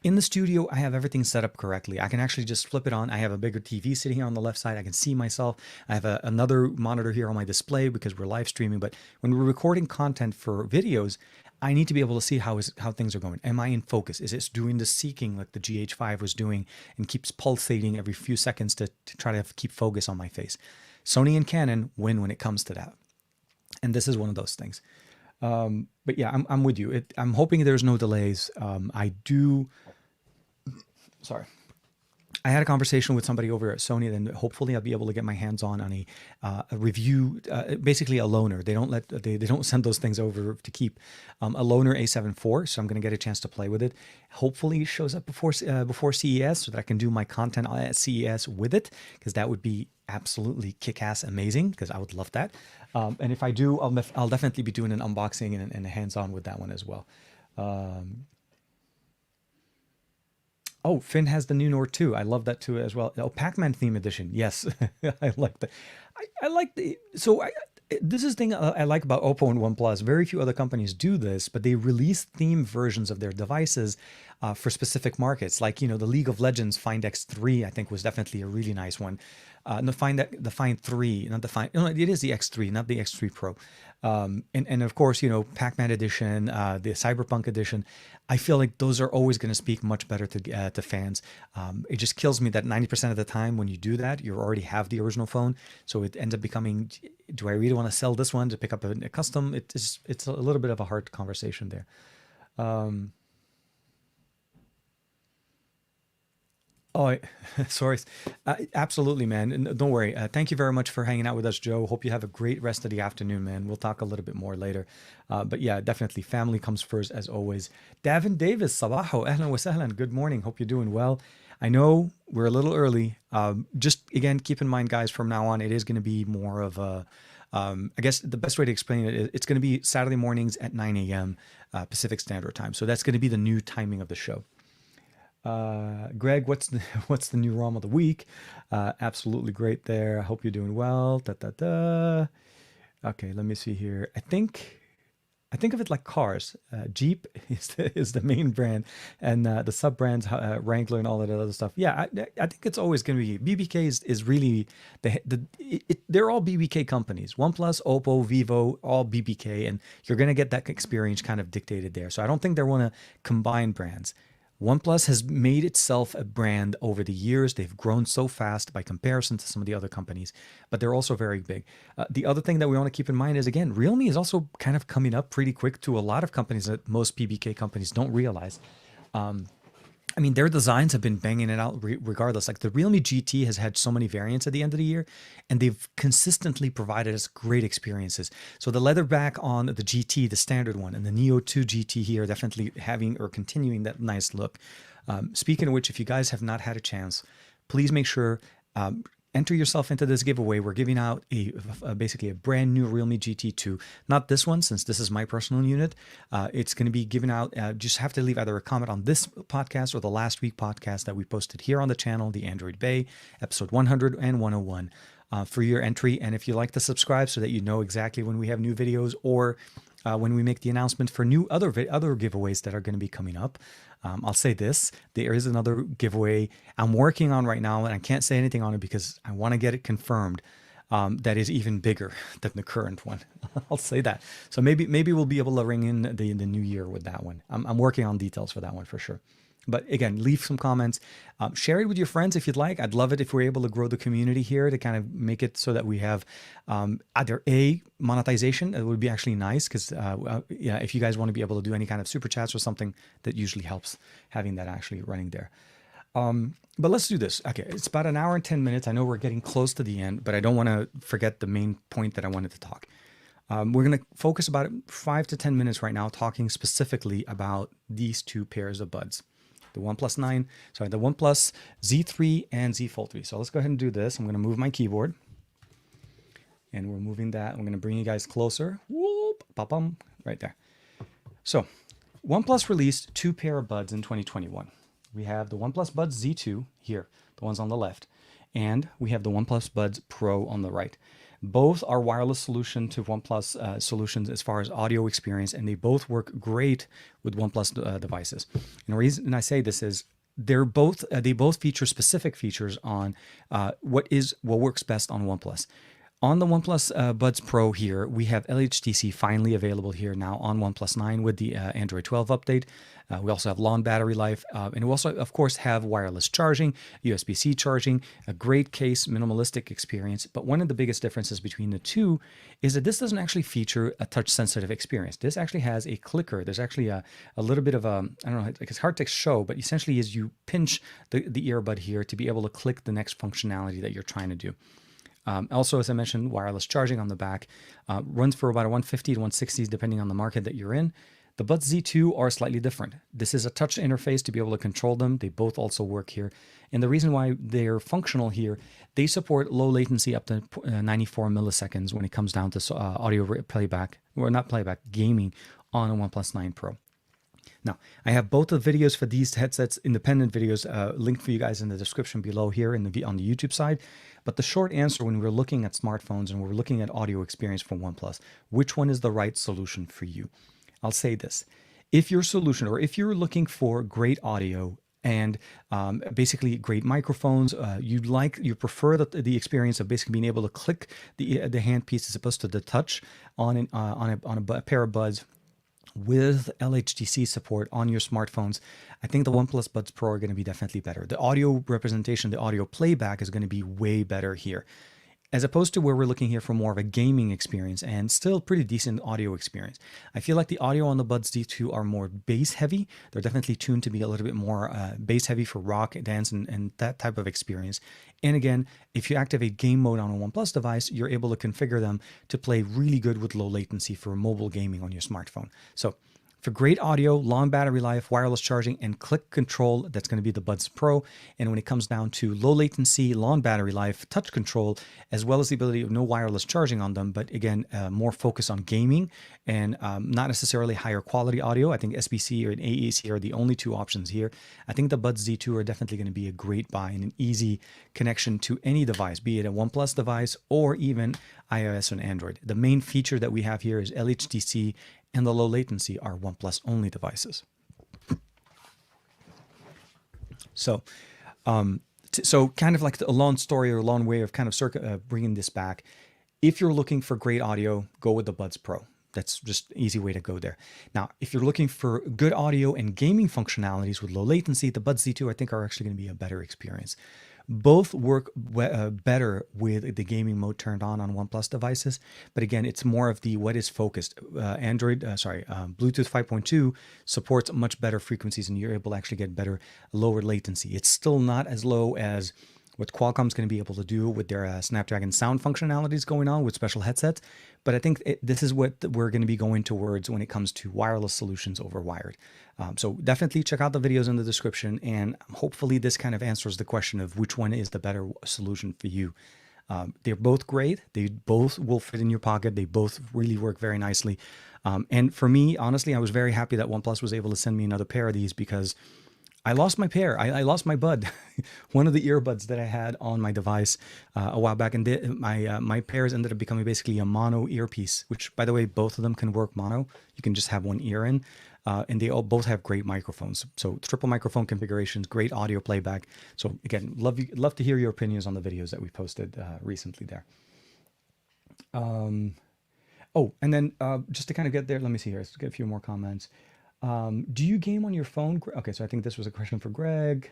In the studio, I have everything set up correctly. I can actually just flip it on. I have a bigger TV sitting here on the left side. I can see myself. I have another monitor here on my display because we're live streaming. But when we're recording content for videos, I need to be able to see how things are going. Am I in focus? Is it doing the seeking like the GH5 was doing and keeps pulsating every few seconds to try to keep focus on my face? Sony and Canon win when it comes to that. And this is one of those things. But yeah, I'm with you. I'm hoping there's no delays. Sorry. I had a conversation with somebody over at Sony, then hopefully I'll be able to get my hands on a review, basically a loaner. They don't send those things over to keep. A loaner A7 IV, so I'm going to get a chance to play with it. Hopefully it shows up before CES so that I can do my content at CES with it, because that would be absolutely kick-ass amazing, because I would love that. And if I do, I'll definitely be doing an unboxing and a hands-on with that one as well. Oh, Finn has the new Nord 2. I love that too as well. Oh, Pac-Man theme edition. Yes, I like that. I like the this is the thing I like about Oppo and OnePlus. Very few other companies do this, but they release theme versions of their devices for specific markets. Like, the League of Legends Find X3, I think, was definitely a really nice one. The Find 3, not the Find. No, it is the X3, not the X3 Pro. And of course, Pac-Man edition, the Cyberpunk edition. I feel like those are always going to speak much better to fans. It just kills me that 90% of the time when you do that, you already have the original phone, so it ends up becoming, do I really want to sell this one to pick up a custom? It's a little bit of a hard conversation there. Oh, sorry. Absolutely, man. And don't worry. Thank you very much for hanging out with us, Joe. Hope you have a great rest of the afternoon, man. We'll talk a little bit more later. But yeah, definitely family comes first as always. Davin Davis, sabaho, ahlan wa sahlan. Good morning. Hope you're doing well. I know we're a little early. Just again, keep in mind, guys, from now on, it is going to be more of a, I guess the best way to explain it is it's going to be Saturday mornings at 9 a.m. Pacific Standard Time. So that's going to be the new timing of the show. Greg, what's the new ROM of the week? Absolutely great there. I hope you're doing well. Okay, let me see here. I think of it like cars. Jeep is the main brand, and the sub brands, Wrangler and all that other stuff. Yeah, I think it's always going to be BBK is really they're all BBK companies. OnePlus, Oppo, Vivo, all BBK, and you're going to get that experience kind of dictated there. So I don't think they want to combine brands. OnePlus has made itself a brand over the years. They've grown so fast by comparison to some of the other companies, but they're also very big. The other thing that we want to keep in mind is, again, Realme is also kind of coming up pretty quick to a lot of companies that most PBK companies don't realize. I mean, their designs have been banging it out regardless. Like the Realme GT has had so many variants at the end of the year, and they've consistently provided us great experiences. So the leather back on the GT, the standard one, and the Neo 2 GT here, definitely having or continuing that nice look. Speaking of which, if you guys have not had a chance, please make sure enter yourself into this giveaway. We're giving out basically a brand new Realme GT2. Not this one, since this is my personal unit. It's going to be given out. Just have to leave either a comment on this podcast or the last week podcast that we posted here on the channel, the Android Bay, episode 100 and 101, for your entry. And if you like to subscribe so that you know exactly when we have new videos or when we make the announcement for new other giveaways that are going to be coming up. I'll say this, there is another giveaway I'm working on right now, and I can't say anything on it because I want to get it confirmed. That is even bigger than the current one. I'll say that. So maybe we'll be able to ring in the new year with that one. I'm working on details for that one for sure. But again, leave some comments. Share it with your friends if you'd like. I'd love it if we're able to grow the community here to kind of make it so that we have either a monetization. It would be actually nice because yeah, if you guys want to be able to do any kind of super chats or something, that usually helps having that actually running there. But let's do this. Okay, it's about an hour and 10 minutes. I know we're getting close to the end, but I don't want to forget the main point that I wanted to talk. We're going to focus about 5 to 10 minutes right now talking specifically about these two pairs of buds. The OnePlus Z3 and Z Fold 3. So let's go ahead and do this. I'm going to move my keyboard. And we're moving that. I'm going to bring you guys closer. Whoop, ba-bum, right there. So OnePlus released two pair of buds in 2021. We have the OnePlus Buds Z2 here, the ones on the left. And we have the OnePlus Buds Pro on the right. Both are wireless solution to OnePlus solutions as far as audio experience, and they both work great with OnePlus devices. And the reason I say this is they both feature specific features on what works best on OnePlus. On the OnePlus Buds Pro here, we have LHDC finally available here now on OnePlus 9 with the Android 12 update. We also have long battery life, and we also, of course, have wireless charging, USB-C charging, a great case, minimalistic experience. But one of the biggest differences between the two is that this doesn't actually feature a touch-sensitive experience. This actually has a clicker. There's actually a little bit of a, I don't know, like it's hard to show, but essentially is you pinch the earbud here to be able to click the next functionality that you're trying to do. Also, as I mentioned, wireless charging on the back runs for about a 150 to 160 depending on the market that you're in. The Buds Z2 are slightly different. This is a touch interface to be able to control them. They both also work here. And the reason why they're functional here, they support low latency up to 94 milliseconds when it comes down to audio playback, or not playback, gaming on a OnePlus 9 Pro. Now, I have both the videos for these headsets, independent videos, linked for you guys in the description below here on the YouTube side. But the short answer when we're looking at smartphones and we're looking at audio experience from OnePlus, which one is the right solution for you? I'll say this. If your solution, or if you're looking for great audio and basically great microphones, you prefer the experience of basically being able to click the handpiece as opposed to the touch on a pair of buds, with LHDC support on your smartphones, I think the OnePlus Buds Pro are going to be definitely better. The audio representation, the audio playback is going to be way better here, as opposed to where we're looking here for more of a gaming experience and still pretty decent audio experience. I feel like the audio on the Buds Z2 are more bass heavy. They're definitely tuned to be a little bit more bass heavy for rock, dance, and that type of experience. And again, if you activate game mode on a OnePlus device, you're able to configure them to play really good with low latency for mobile gaming on your smartphone. So for great audio, long battery life, wireless charging, and click control, that's going to be the Buds Pro. And when it comes down to low latency, long battery life, touch control, as well as the ability of no wireless charging on them, but again, more focus on gaming and not necessarily higher quality audio. I think SBC or an AAC are the only two options here. I think the Buds Z2 are definitely going to be a great buy and an easy connection to any device, be it a OnePlus device or even iOS and Android. The main feature that we have here is LHDC and the low latency are OnePlus only devices. So, so kind of like a long story or a long way of kind of bringing this back. If you're looking for great audio, go with the Buds Pro. That's just an easy way to go there. Now, if you're looking for good audio and gaming functionalities with low latency, the Buds Z2 I think are actually going to be a better experience. Both work better with the gaming mode turned on OnePlus devices, but again, it's more of the what is focused. Bluetooth 5.2 supports much better frequencies, and you're able to actually get better, lower latency. It's still not as low as what Qualcomm's going to be able to do with their Snapdragon sound functionalities going on with special headsets. But I think this is what we're going to be going towards when it comes to wireless solutions over wired. So definitely check out the videos in the description, and hopefully this kind of answers the question of which one is the better solution for you. They're both great. They both will fit in your pocket. They both really work very nicely. And for me, honestly, I was very happy that OnePlus was able to send me another pair of these, because I lost my pair. I lost my bud, one of the earbuds that I had on my device a while back, and my pairs ended up becoming basically a mono earpiece. Which, by the way, both of them can work mono. You can just have one ear in, and they both have great microphones. So triple microphone configurations, great audio playback. So again, love to hear your opinions on the videos that we posted recently there. Oh, and then just to kind of get there, let me see here. Let's get a few more comments. Do you game on your phone? Okay, so I think this was a question for Greg.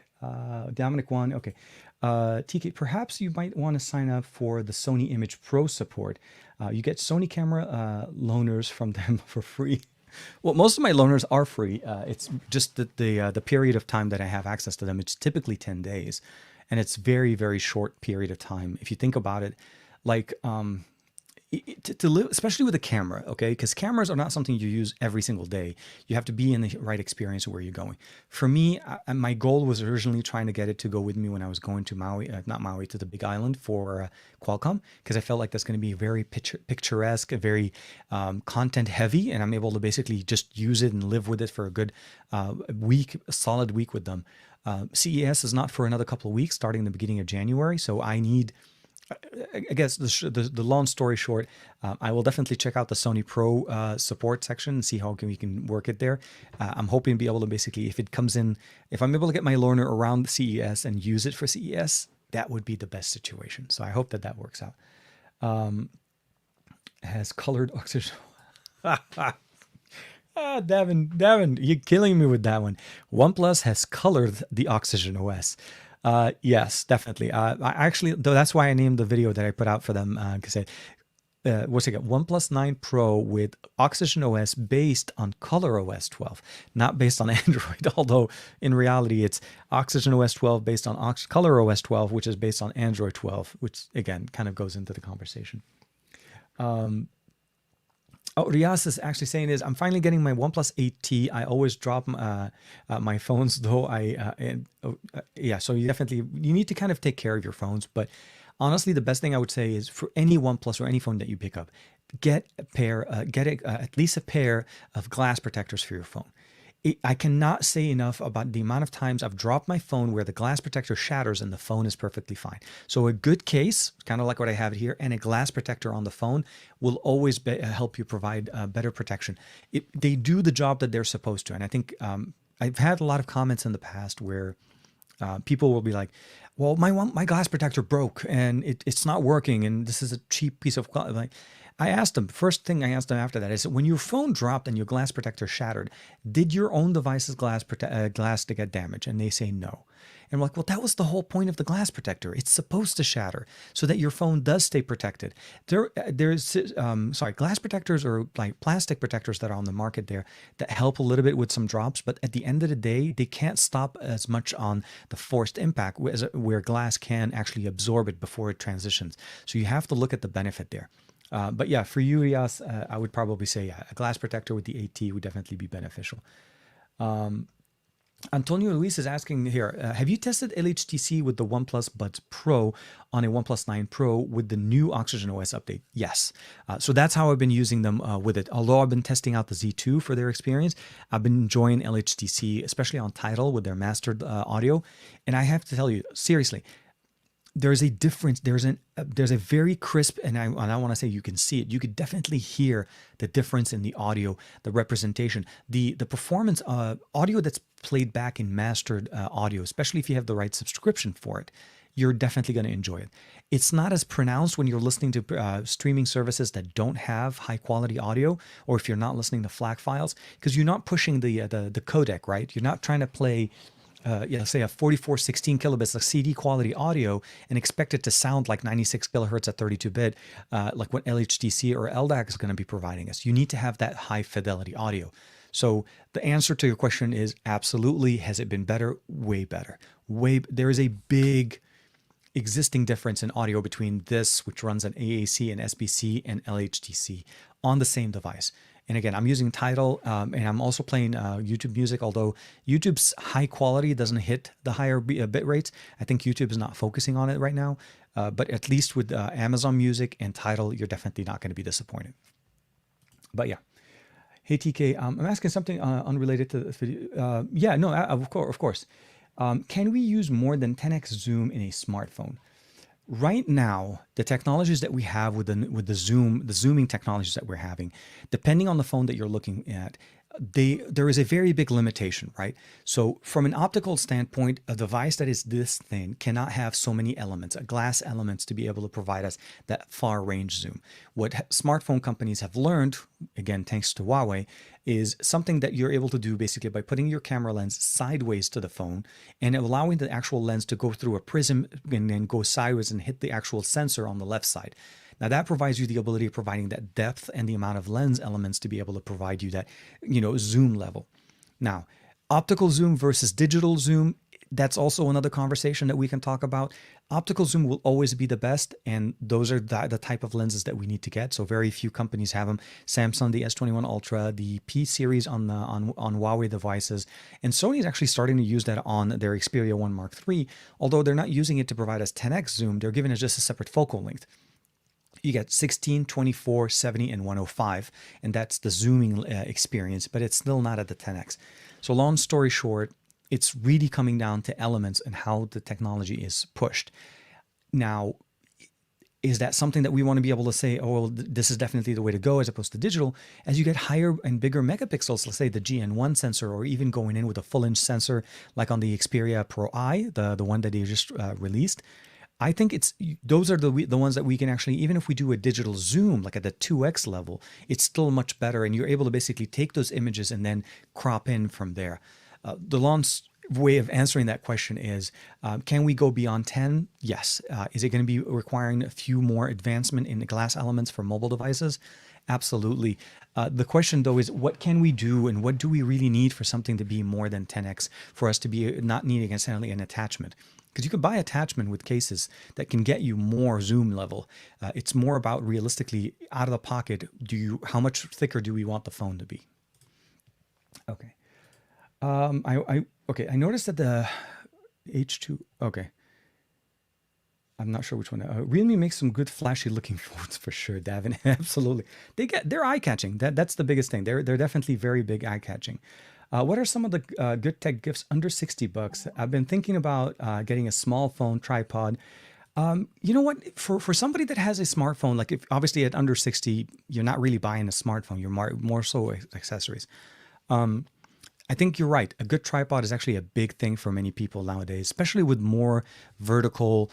Dominic 1. Okay. TK, perhaps you might want to sign up for the Sony Image Pro support. You get Sony camera loaners from them for free. Well, most of my loaners are free. It's just that the period of time that I have access to them, it's typically 10 days. And it's very, very short period of time. If you think about it, like... to live, especially with a camera, okay? Because cameras are not something you use every single day. You have to be in the right experience of where you're going. For me, my goal was originally trying to get it to go with me when I was going to Maui, not Maui, to the Big Island for Qualcomm, because I felt like that's going to be very picturesque, very content heavy, and I'm able to basically just use it and live with it for a good solid week with them. CES is not for another couple of weeks, starting the beginning of January, so I need... I guess the long story short, I will definitely check out the Sony Pro support section and see how we can work it there. I'm hoping to be able to basically, if it comes in, if I'm able to get my loaner around CES and use it for CES, that would be the best situation. So I hope that works out. Has colored oxygen. Davin, you're killing me with that one. OnePlus has colored the Oxygen OS. Yes, definitely. I actually, though, that's why I named the video that I put out for them, because what's it got? OnePlus 9 Pro with Oxygen OS based on ColorOS 12, not based on Android. Although in reality, it's Oxygen OS 12 based on ColorOS 12, which is based on Android 12, which again kind of goes into the conversation. Oh, Rias is actually saying is I'm finally getting my OnePlus 8T. I always drop my phones though. Yeah, so you need to kind of take care of your phones. But honestly, the best thing I would say is for any OnePlus or any phone that you pick up, get at least a pair of glass protectors for your phone. I cannot say enough about the amount of times I've dropped my phone where the glass protector shatters and the phone is perfectly fine. So a good case, kind of like what I have here, and a glass protector on the phone will always help you provide better protection. They do the job that they're supposed to. And I think I've had a lot of comments in the past where people will be like, well, my glass protector broke and it's not working and this is a cheap piece of quality. Like, I asked them, first thing I asked them after that is, when your phone dropped and your glass protector shattered, did your own device's glass to get damaged? And they say no. And I'm like, well, that was the whole point of the glass protector. It's supposed to shatter so that your phone does stay protected. Glass protectors or like plastic protectors that are on the market there that help a little bit with some drops, but at the end of the day, they can't stop as much on the forced impact where glass can actually absorb it before it transitions. So you have to look at the benefit there. But yeah, for you, Rias, I would probably say a glass protector with the 8T would definitely be beneficial. Antonio Luis is asking here, have you tested LHTC with the OnePlus Buds Pro on a OnePlus 9 Pro with the new Oxygen OS update? Yes. So that's how I've been using them with it. Although I've been testing out the Z2 for their experience, I've been enjoying LHTC, especially on Tidal with their mastered audio. And I have to tell you, seriously, there's a difference. There's a very crisp, and I want to say you can see it. You could definitely hear the difference in the audio, the representation, the performance. Audio that's played back in mastered audio, especially if you have the right subscription for it, you're definitely going to enjoy it. It's not as pronounced when you're listening to streaming services that don't have high quality audio, or if you're not listening to FLAC files, because you're not pushing the codec, right? You're not trying to play say a 4416 kilobits, like CD quality audio, and expect it to sound like 96 kilohertz at 32-bit, like what LHDC or LDAC is going to be providing us. You need to have that high fidelity audio. So the answer to your question is absolutely. Has it been better? Way better. There is a big existing difference in audio between this, which runs on AAC and SBC, and LHDC on the same device. And again, I'm using Tidal, and I'm also playing YouTube music, although YouTube's high quality doesn't hit the higher bit rates. I think YouTube is not focusing on it right now. But at least with Amazon Music and Tidal, you're definitely not going to be disappointed. But yeah. Hey, TK, I'm asking something unrelated to this video. Yeah, no, of course. Can we use more than 10x zoom in a smartphone? Right now, the technologies that we have with the zooming technologies that we're having, depending on the phone that you're looking at, there is a very big limitation, right? So from an optical standpoint, a device that is this thin cannot have so many elements, glass elements, to be able to provide us that far range zoom. What smartphone companies have learned, again, thanks to Huawei, is something that you're able to do basically by putting your camera lens sideways to the phone and allowing the actual lens to go through a prism and then go sideways and hit the actual sensor on the left side. Now that provides you the ability of providing that depth and the amount of lens elements to be able to provide you that, zoom level. Now, optical zoom versus digital zoom, that's also another conversation that we can talk about. Optical zoom will always be the best, and those are the type of lenses that we need to get. So very few companies have them. Samsung, the S21 Ultra, the P series on Huawei devices, and Sony is actually starting to use that on their Xperia 1 Mark III. Although they're not using it to provide us 10x zoom, they're giving us just a separate focal length. You get 16, 24, 70, and 105, and that's the zooming experience, but it's still not at the 10x. So long story short, it's really coming down to elements and how the technology is pushed. Now, is that something that we want to be able to say, oh, well, this is definitely the way to go as opposed to digital? As you get higher and bigger megapixels, let's say the GN1 sensor, or even going in with a full-inch sensor like on the Xperia Pro I, the one that they just released, I think those are the ones that we can actually, even if we do a digital zoom, like at the 2x level, it's still much better. And you're able to basically take those images and then crop in from there. The long way of answering that question is, can we go beyond 10? Yes. Is it going to be requiring a few more advancement in the glass elements for mobile devices? Absolutely. The question, though, is what can we do and what do we really need for something to be more than 10x for us to be not needing necessarily an attachment? Because you could buy attachment with cases that can get you more zoom level. It's more about realistically out of the pocket. How much thicker do we want the phone to be? Okay. I noticed that the H2. Okay. I'm not sure which one. Realme makes some good flashy looking phones for sure, Davin. Absolutely. They're eye catching. That's the biggest thing. They're definitely very big eye catching. What are some of the good tech gifts under $60? I've been thinking about getting a small phone tripod. You know what? For somebody that has a smartphone, like if obviously at under 60, you're not really buying a smartphone. You're more so accessories. I think you're right. A good tripod is actually a big thing for many people nowadays, especially with more vertical,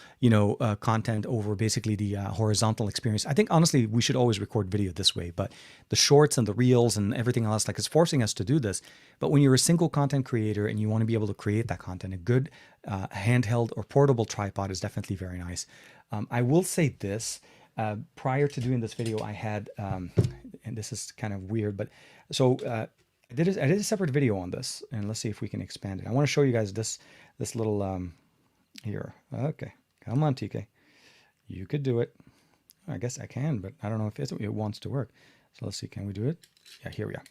content over basically the horizontal experience. I think honestly, we should always record video this way, but the shorts and the reels and everything else, like it's forcing us to do this. But when you're a single content creator and you want to be able to create that content, a good handheld or portable tripod is definitely very nice. I will say this, prior to doing this video, I had, and this is kind of weird, but so, I did a separate video on this, and let's see if we can expand it. I want to show you guys this little here. Okay, come on, TK, you could do it. I guess I can, but I don't know if it wants to work. So let's see, can we do it? Yeah, here we are.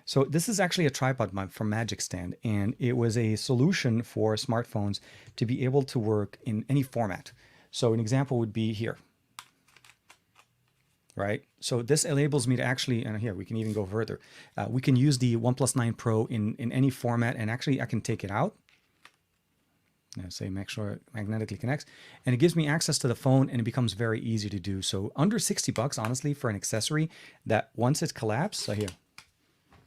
So this is actually a tripod from Magic Stand, and it was a solution for smartphones to be able to work in any format. So an example would be here. Right? So this enables me to actually, and here we can even go further. We can use the OnePlus 9 Pro in any format, and actually I can take it out. say make sure it magnetically connects, and it gives me access to the phone, and it becomes very easy to do. So under $60, honestly, for an accessory that once it's collapsed, so here,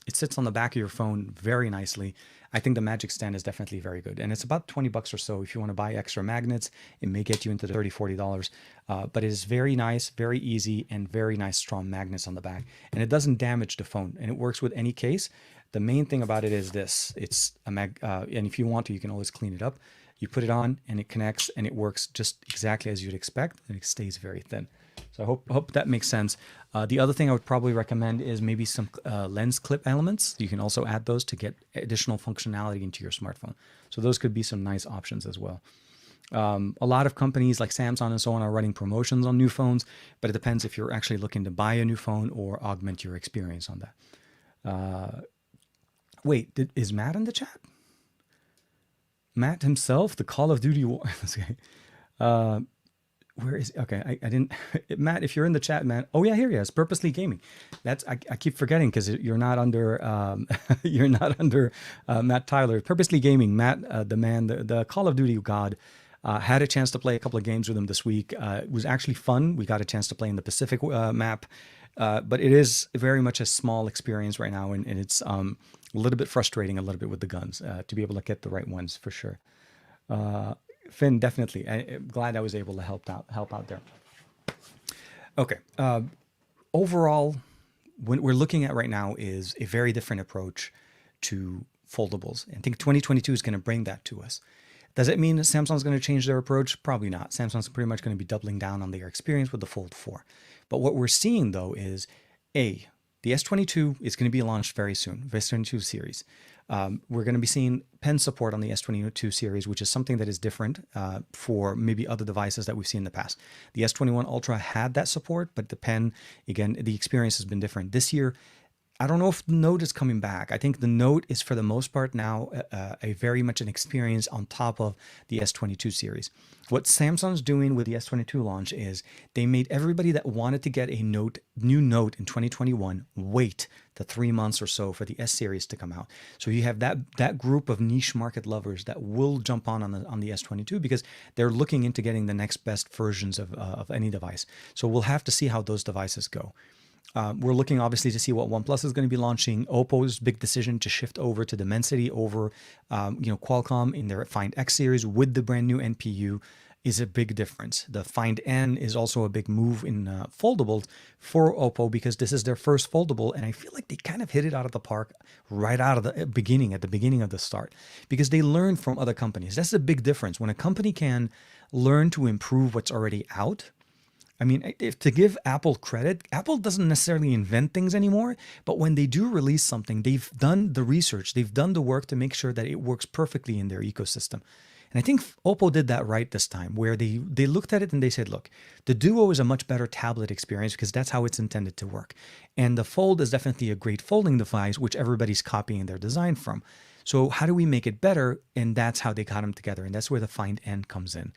it sits on the back of your phone very nicely. I think the Magic Stand is definitely very good. And it's about 20 bucks or so. If you want to buy extra magnets, it may get you into the $30, $40. But it is very nice, very easy, and very nice strong magnets on the back. And it doesn't damage the phone. And it works with any case. The main thing about it is this. It's a and if you want to, you can always clean it up. You put it on and it connects and it works just exactly as you'd expect. And it stays very thin. So I hope that makes sense. The other thing I would probably recommend is maybe some lens clip elements. You can also add those to get additional functionality into your smartphone. So those could be some nice options as well. A lot of companies like Samsung and so on are running promotions on new phones, but it depends if you're actually looking to buy a new phone or augment your experience on that. Wait, is Matt in the chat? Matt himself, the Call of Duty war. Where is okay? I didn't. Matt, if you're in the chat, man. Oh yeah, here he is. Purposely Gaming. That's I keep forgetting because you're not under you're not under Matt Tyler. Purposely Gaming. Matt, the man, the Call of Duty god. Had a chance to play a couple of games with him this week. It was actually fun. We got a chance to play in the Pacific map, but it is very much a small experience right now, and it's a little bit frustrating a little bit with the guns to be able to get the right ones for sure. Finn, definitely. I'm glad I was able to help out there. Okay. Overall, what we're looking at right now is a very different approach to foldables. I think 2022 is going to bring that to us. Does it mean that Samsung's going to change their approach? Probably not. Samsung's pretty much going to be doubling down on their experience with the Fold 4. But what we're seeing, though, is the S22 is going to be launched very soon, the S22 series. We're going to be seeing pen support on the S22 series, which is something that is different for maybe other devices that we've seen in the past. The S21 Ultra had that support, but the pen, again, the experience has been different. This year, I don't know if the Note is coming back. I think the Note is, for the most part now, a very much an experience on top of the S22 series. What Samsung's doing with the S22 launch is they made everybody that wanted to get a new Note in 2021 wait the 3 months or so for the S series to come out. So you have that group of niche market lovers that will jump on the S22 because they're looking into getting the next best versions of any device. So we'll have to see how those devices go. We're looking obviously to see what OnePlus is going to be launching. Oppo's big decision to shift over to Dimensity over Qualcomm in their Find X series with the brand new NPU is a big difference. The Find N is also a big move in foldables for Oppo because this is their first foldable, and I feel like they kind of hit it out of the park right out of the beginning, at the beginning of the start, because they learned from other companies. That's a big difference. When a company can learn to improve what's already out, I mean, if to give Apple credit, Apple doesn't necessarily invent things anymore, but when they do release something, they've done the research, they've done the work to make sure that it works perfectly in their ecosystem. And I think Oppo did that right this time, where they looked at it and they said, look, the Duo is a much better tablet experience because that's how it's intended to work. And the Fold is definitely a great folding device, which everybody's copying their design from. So how do we make it better? And that's how they got them together. And that's where the Find N comes in.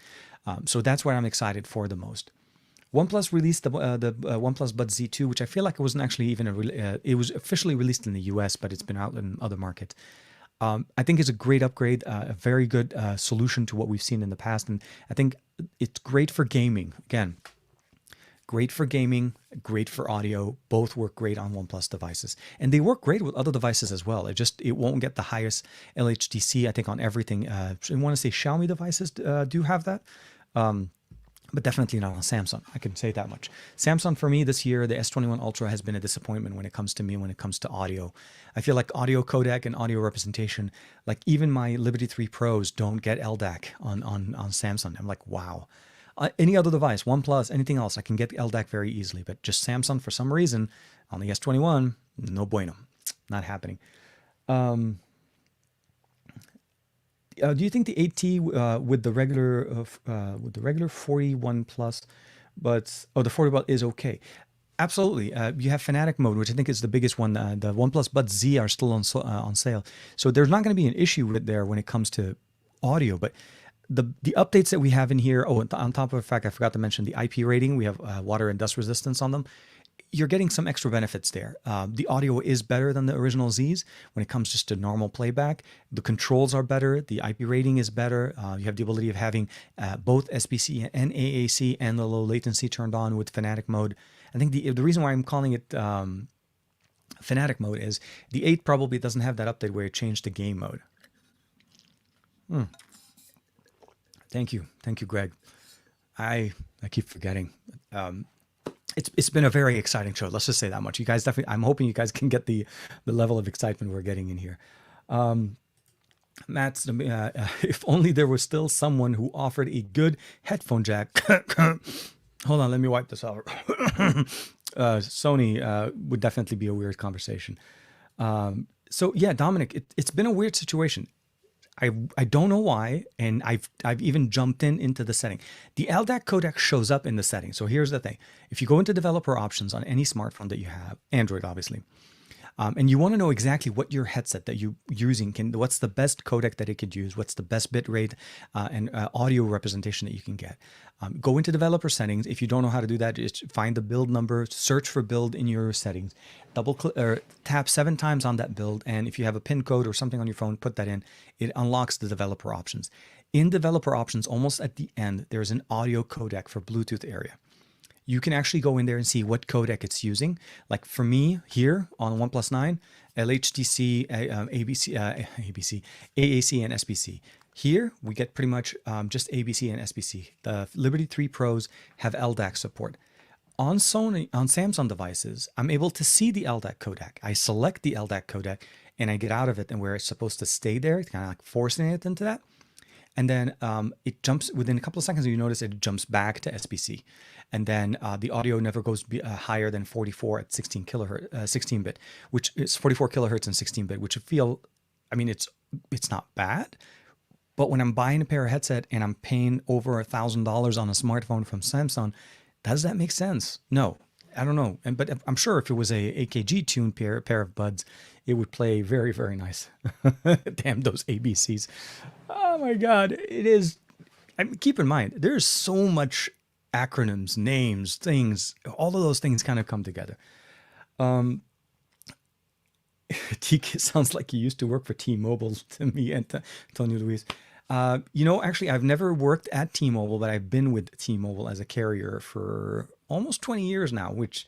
So that's what I'm excited for the most. OnePlus released the OnePlus Buds Z2, which I feel like it wasn't actually even it was officially released in the US, but it's been out in other markets. I think it's a great upgrade, a very good solution to what we've seen in the past. And I think it's great for gaming. Again, great for gaming, great for audio. Both work great on OnePlus devices. And they work great with other devices as well. It won't get the highest LHDC, I think, on everything. I want to say Xiaomi devices do have that. But definitely not on Samsung. I can say that much. Samsung, for me this year, the S21 Ultra has been a disappointment when it comes to audio. I feel like audio codec and audio representation, like even my Liberty 3 Pros don't get LDAC on Samsung. I'm like, wow. Any other device, OnePlus, anything else, I can get LDAC very easily. But just Samsung, for some reason, on the S21, no bueno. Not happening. Do you think the 8T with the regular 41 plus, but the 40 watt is okay? Absolutely. You have Fanatic mode, which I think is the biggest one. The OnePlus Buds Z are still on sale, so there's not going to be an issue with there when it comes to audio. But the updates that we have in here. Oh, on top of the fact, I forgot to mention the IP rating. We have water and dust resistance on them. you're getting some extra benefits there. The audio is better than the original Zs when it comes just to normal playback. The controls are better. The IP rating is better. You have the ability of having both SBC and AAC and the low latency turned on with Fanatic mode. I think the reason why I'm calling it Fanatic mode is the 8 probably doesn't have that update where it changed to game mode. Thank you, Greg. I keep forgetting. It's been a very exciting show. Let's just say that much. You guys definitely. I'm hoping you guys can get the level of excitement we're getting in here. Matt's. If only there was still someone who offered a good headphone jack. Hold on, let me wipe this out. Sony would definitely be a weird conversation. So yeah, Dominic, it's been a weird situation. I don't know why, and I've even jumped into the setting. The LDAC codec shows up in the setting. So here's the thing: if you go into developer options on any smartphone that you have, Android obviously, and you want to know exactly what your headset that you're using what's the best codec that it could use, what's the best bit rate and audio representation that you can get. Go into developer settings. If you don't know how to do that, just find the build number, search for build in your settings, double click or tap 7 times on that build, and if you have a pin code or something on your phone, put that in. It unlocks the developer options. In developer options, almost at the end, there's an audio codec for Bluetooth area. You can actually go in there and see what codec it's using. Like for me here on OnePlus 9, LHDC, ABC, AAC, and SBC. Here we get pretty much just ABC and SBC. The Liberty 3 Pros have LDAC support. On Samsung devices, I'm able to see the LDAC codec. I select the LDAC codec and I get out of it and where it's supposed to stay there, it's kind of like forcing it into that. And then it jumps within a couple of seconds. You notice it jumps back to SBC, and then the audio never goes higher than 44 at 16 kilohertz, 16-bit, which is 44 kilohertz and 16-bit, which I feel, I mean, it's not bad. But when I'm buying a pair of headset and I'm paying over $1,000 on a smartphone from Samsung, does that make sense? No, I don't know. But I'm sure if it was a AKG tuned pair of buds, it would play very, very nice. Damn those ABCs. Oh my God. It is. I mean, keep in mind, there's so much acronyms, names, things, all of those things kind of come together. TK sounds like you used to work for T-Mobile to me and to Tony Luis. Actually, I've never worked at T-Mobile, but I've been with T-Mobile as a carrier for almost 20 years now, which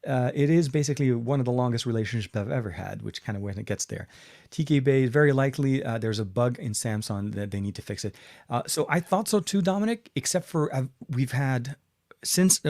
it is basically one of the longest relationships I've ever had, which kind of when it gets there. TK Bay, very likely there's a bug in Samsung that they need to fix it. So I thought so too, Dominic, except for we've had since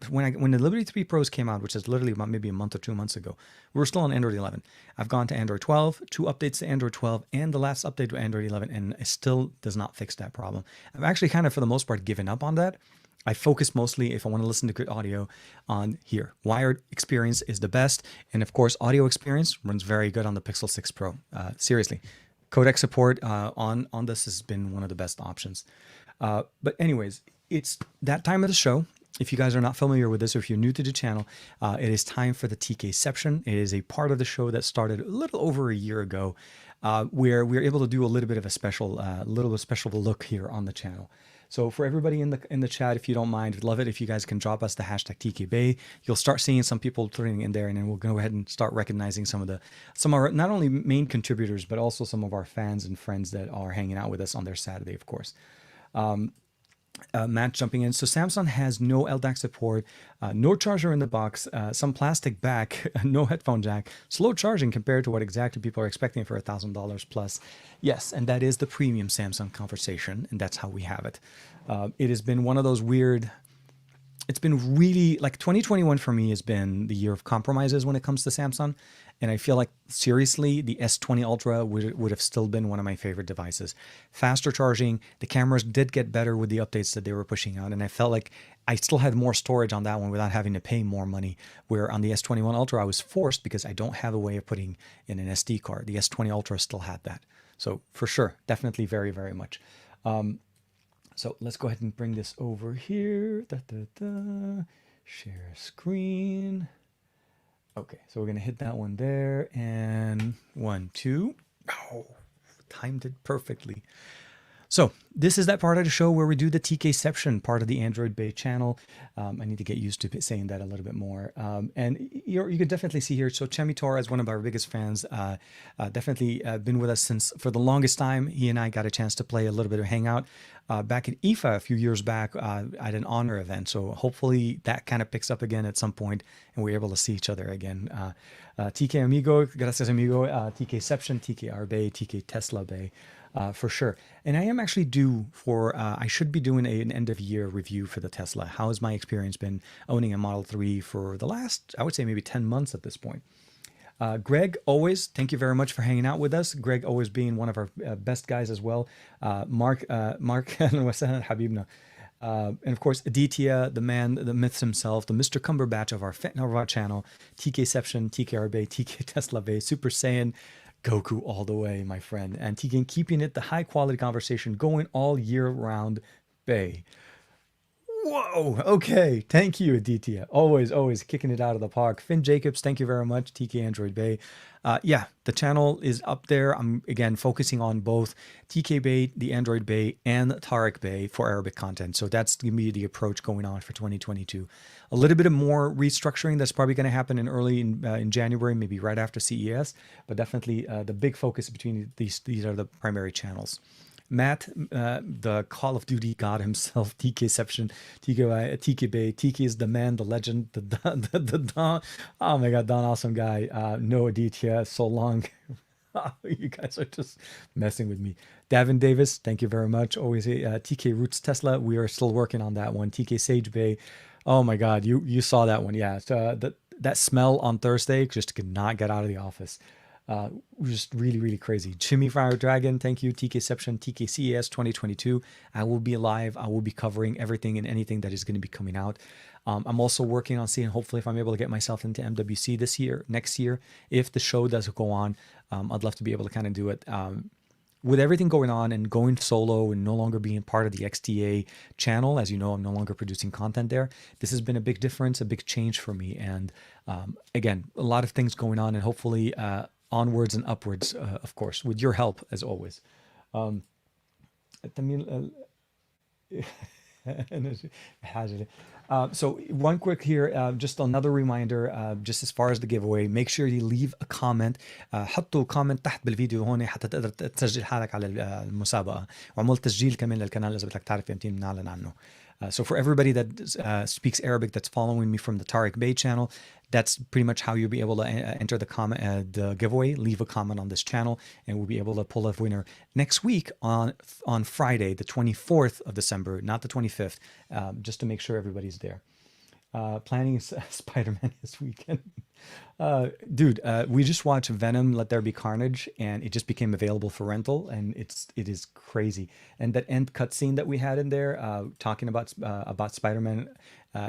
when the Liberty 3 Pros came out, which is literally about maybe a month or 2 months ago, we were still on Android 11. I've gone to Android 12, 2 updates to Android 12, and the last update to Android 11, and it still does not fix that problem. I've actually kind of, for the most part, given up on that. I focus mostly, if I want to listen to good audio, on here. Wired experience is the best, and of course, audio experience runs very good on the Pixel 6 Pro. Seriously, codec support on this has been one of the best options. But anyways, it's that time of the show. If you guys are not familiar with this, or if you're new to the channel, it is time for the TKception. It is a part of the show that started a little over a year ago, where we're able to do a little bit of a special look here on the channel. So for everybody in the chat, if you don't mind, we'd love it if you guys can drop us the hashtag TKBay. You'll start seeing some people turning in there, and then we'll go ahead and start recognizing some of our not only main contributors, but also some of our fans and friends that are hanging out with us on their Saturday, of course. Matt jumping in. So Samsung has no LDAC support, no charger in the box, some plastic back, no headphone jack, slow charging compared to what exactly people are expecting for $1,000 plus. Yes, and that is the premium Samsung conversation, and that's how we have it. It has been one of those weird. It's been really like 2021 for me has been the year of compromises when it comes to Samsung. And I feel like seriously, the S20 Ultra would have still been one of my favorite devices. Faster charging, the cameras did get better with the updates that they were pushing out. And I felt like I still had more storage on that one without having to pay more money. Where on the S21 Ultra, I was forced because I don't have a way of putting in an SD card. The S20 Ultra still had that. So for sure, definitely very, very much. So let's go ahead and bring this over here. Share screen. Okay, so we're going to hit that one there. And 1, 2. Oh, timed it perfectly. So this is that part of the show where we do the TKception part of the Android Bay channel. I need to get used to saying that a little bit more. And you can definitely see here. So Chemi Tora is one of our biggest fans. Definitely been with us since for the longest time. He and I got a chance to play a little bit of hangout back in IFA a few years back at an honor event. So hopefully that kind of picks up again at some point and we're able to see each other again. TK Amigo, gracias amigo, TKception, TKR Bay, TK Tesla Bay. For sure. And I am actually due for, I should be doing an end of year review for the Tesla. How has my experience been owning a Model 3 for the last, I would say maybe 10 months at this point. Greg, always, thank you very much for hanging out with us. Greg always being one of our best guys as well. Mark, Habibna. And of course, Aditya, the man, the myths himself, the Mr. Cumberbatch of our Fitnova channel, TKception, TKR Bay, TK Tesla Bay, Super Saiyan, Goku all the way, my friend. And Tegan keeping it the high quality conversation going all year round, Bay. Whoa. Okay. Thank you, Aditya. Always kicking it out of the park. Finn Jacobs, thank you very much. TK Android Bay. Yeah, the channel is up there. I'm again focusing on both TK Bay, the Android Bay, and Tariq Bay for Arabic content. So that's going to be the approach going on for 2022. A little bit of more restructuring that's probably going to happen in January, maybe right after CES. But definitely the big focus between these are the primary channels. Matt, the Call of Duty god himself, TKception, TK Bay, TK is the man, the legend, the Don. Oh my God, Don, awesome guy. No Aditya, so long. You guys are just messing with me. Davin Davis, thank you very much. Always TK Roots Tesla. We are still working on that one. TK Sage Bay. Oh my God, you saw that one. Yeah, so, that smell on Thursday just could not get out of the office. Just really crazy. Jimmy Fire Dragon, thank you. TKception, TKCES 2022. I will be live. I will be covering everything and anything that is going to be coming out. I'm also working on seeing hopefully if I'm able to get myself into MWC next year. If the show does go on, I'd love to be able to kind of do it. With everything going on and going solo and no longer being part of the XTA channel, as you know, I'm no longer producing content there. This has been a big difference, a big change for me. And again, a lot of things going on and hopefully onwards and upwards, of course, with your help as always. So one quick here, just another reminder, just as far as the giveaway, make sure you leave a comment. حطوا comment تحت بالفيديو هون حتى تقدر تسجل حالك على المسابقة وعمل تسجيل كمان للقناة إذا بدك تعرف يمتى بنعلن عنه. So for everybody that speaks Arabic that's following me from the Tariq Bay channel, that's pretty much how you'll be able to enter the giveaway. Leave a comment on this channel, and we'll be able to pull a winner next week on Friday, the 24th of December, not the 25th, just to make sure everybody's there. Planning Spider-Man this weekend. Dude, we just watched Venom Let There Be Carnage and it just became available for rental and it is crazy. And that end cutscene that we had in there talking about Spider-Man,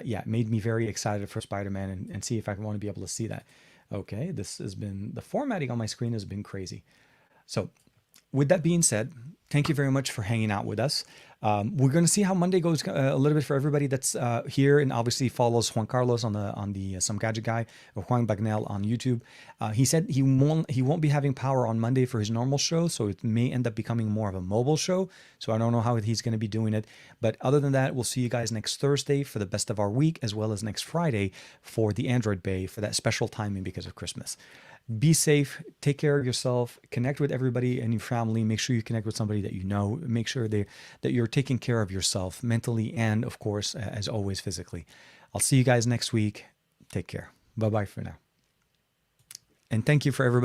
yeah, made me very excited for Spider-Man and see if I want to be able to see that. Okay, this has been, the formatting on my screen has been crazy. So with that being said, thank you very much for hanging out with us. We're going to see how Monday goes a little bit for everybody that's here and obviously follows Juan Carlos on the Some Gadget Guy or Juan Bagnell on YouTube. He said he won't be having power on Monday for his normal show, so it may end up becoming more of a mobile show. So I don't know how he's going to be doing it. But other than that, we'll see you guys next Thursday for the best of our week, as well as next Friday for the Android Bay for that special timing because of Christmas. Be safe, take care of yourself, connect with everybody and your family. Make sure you connect with somebody that you know. Make sure that you're taking care of yourself mentally and, of course, as always, physically. I'll see you guys next week. Take care. Bye-bye for now. And thank you for everybody.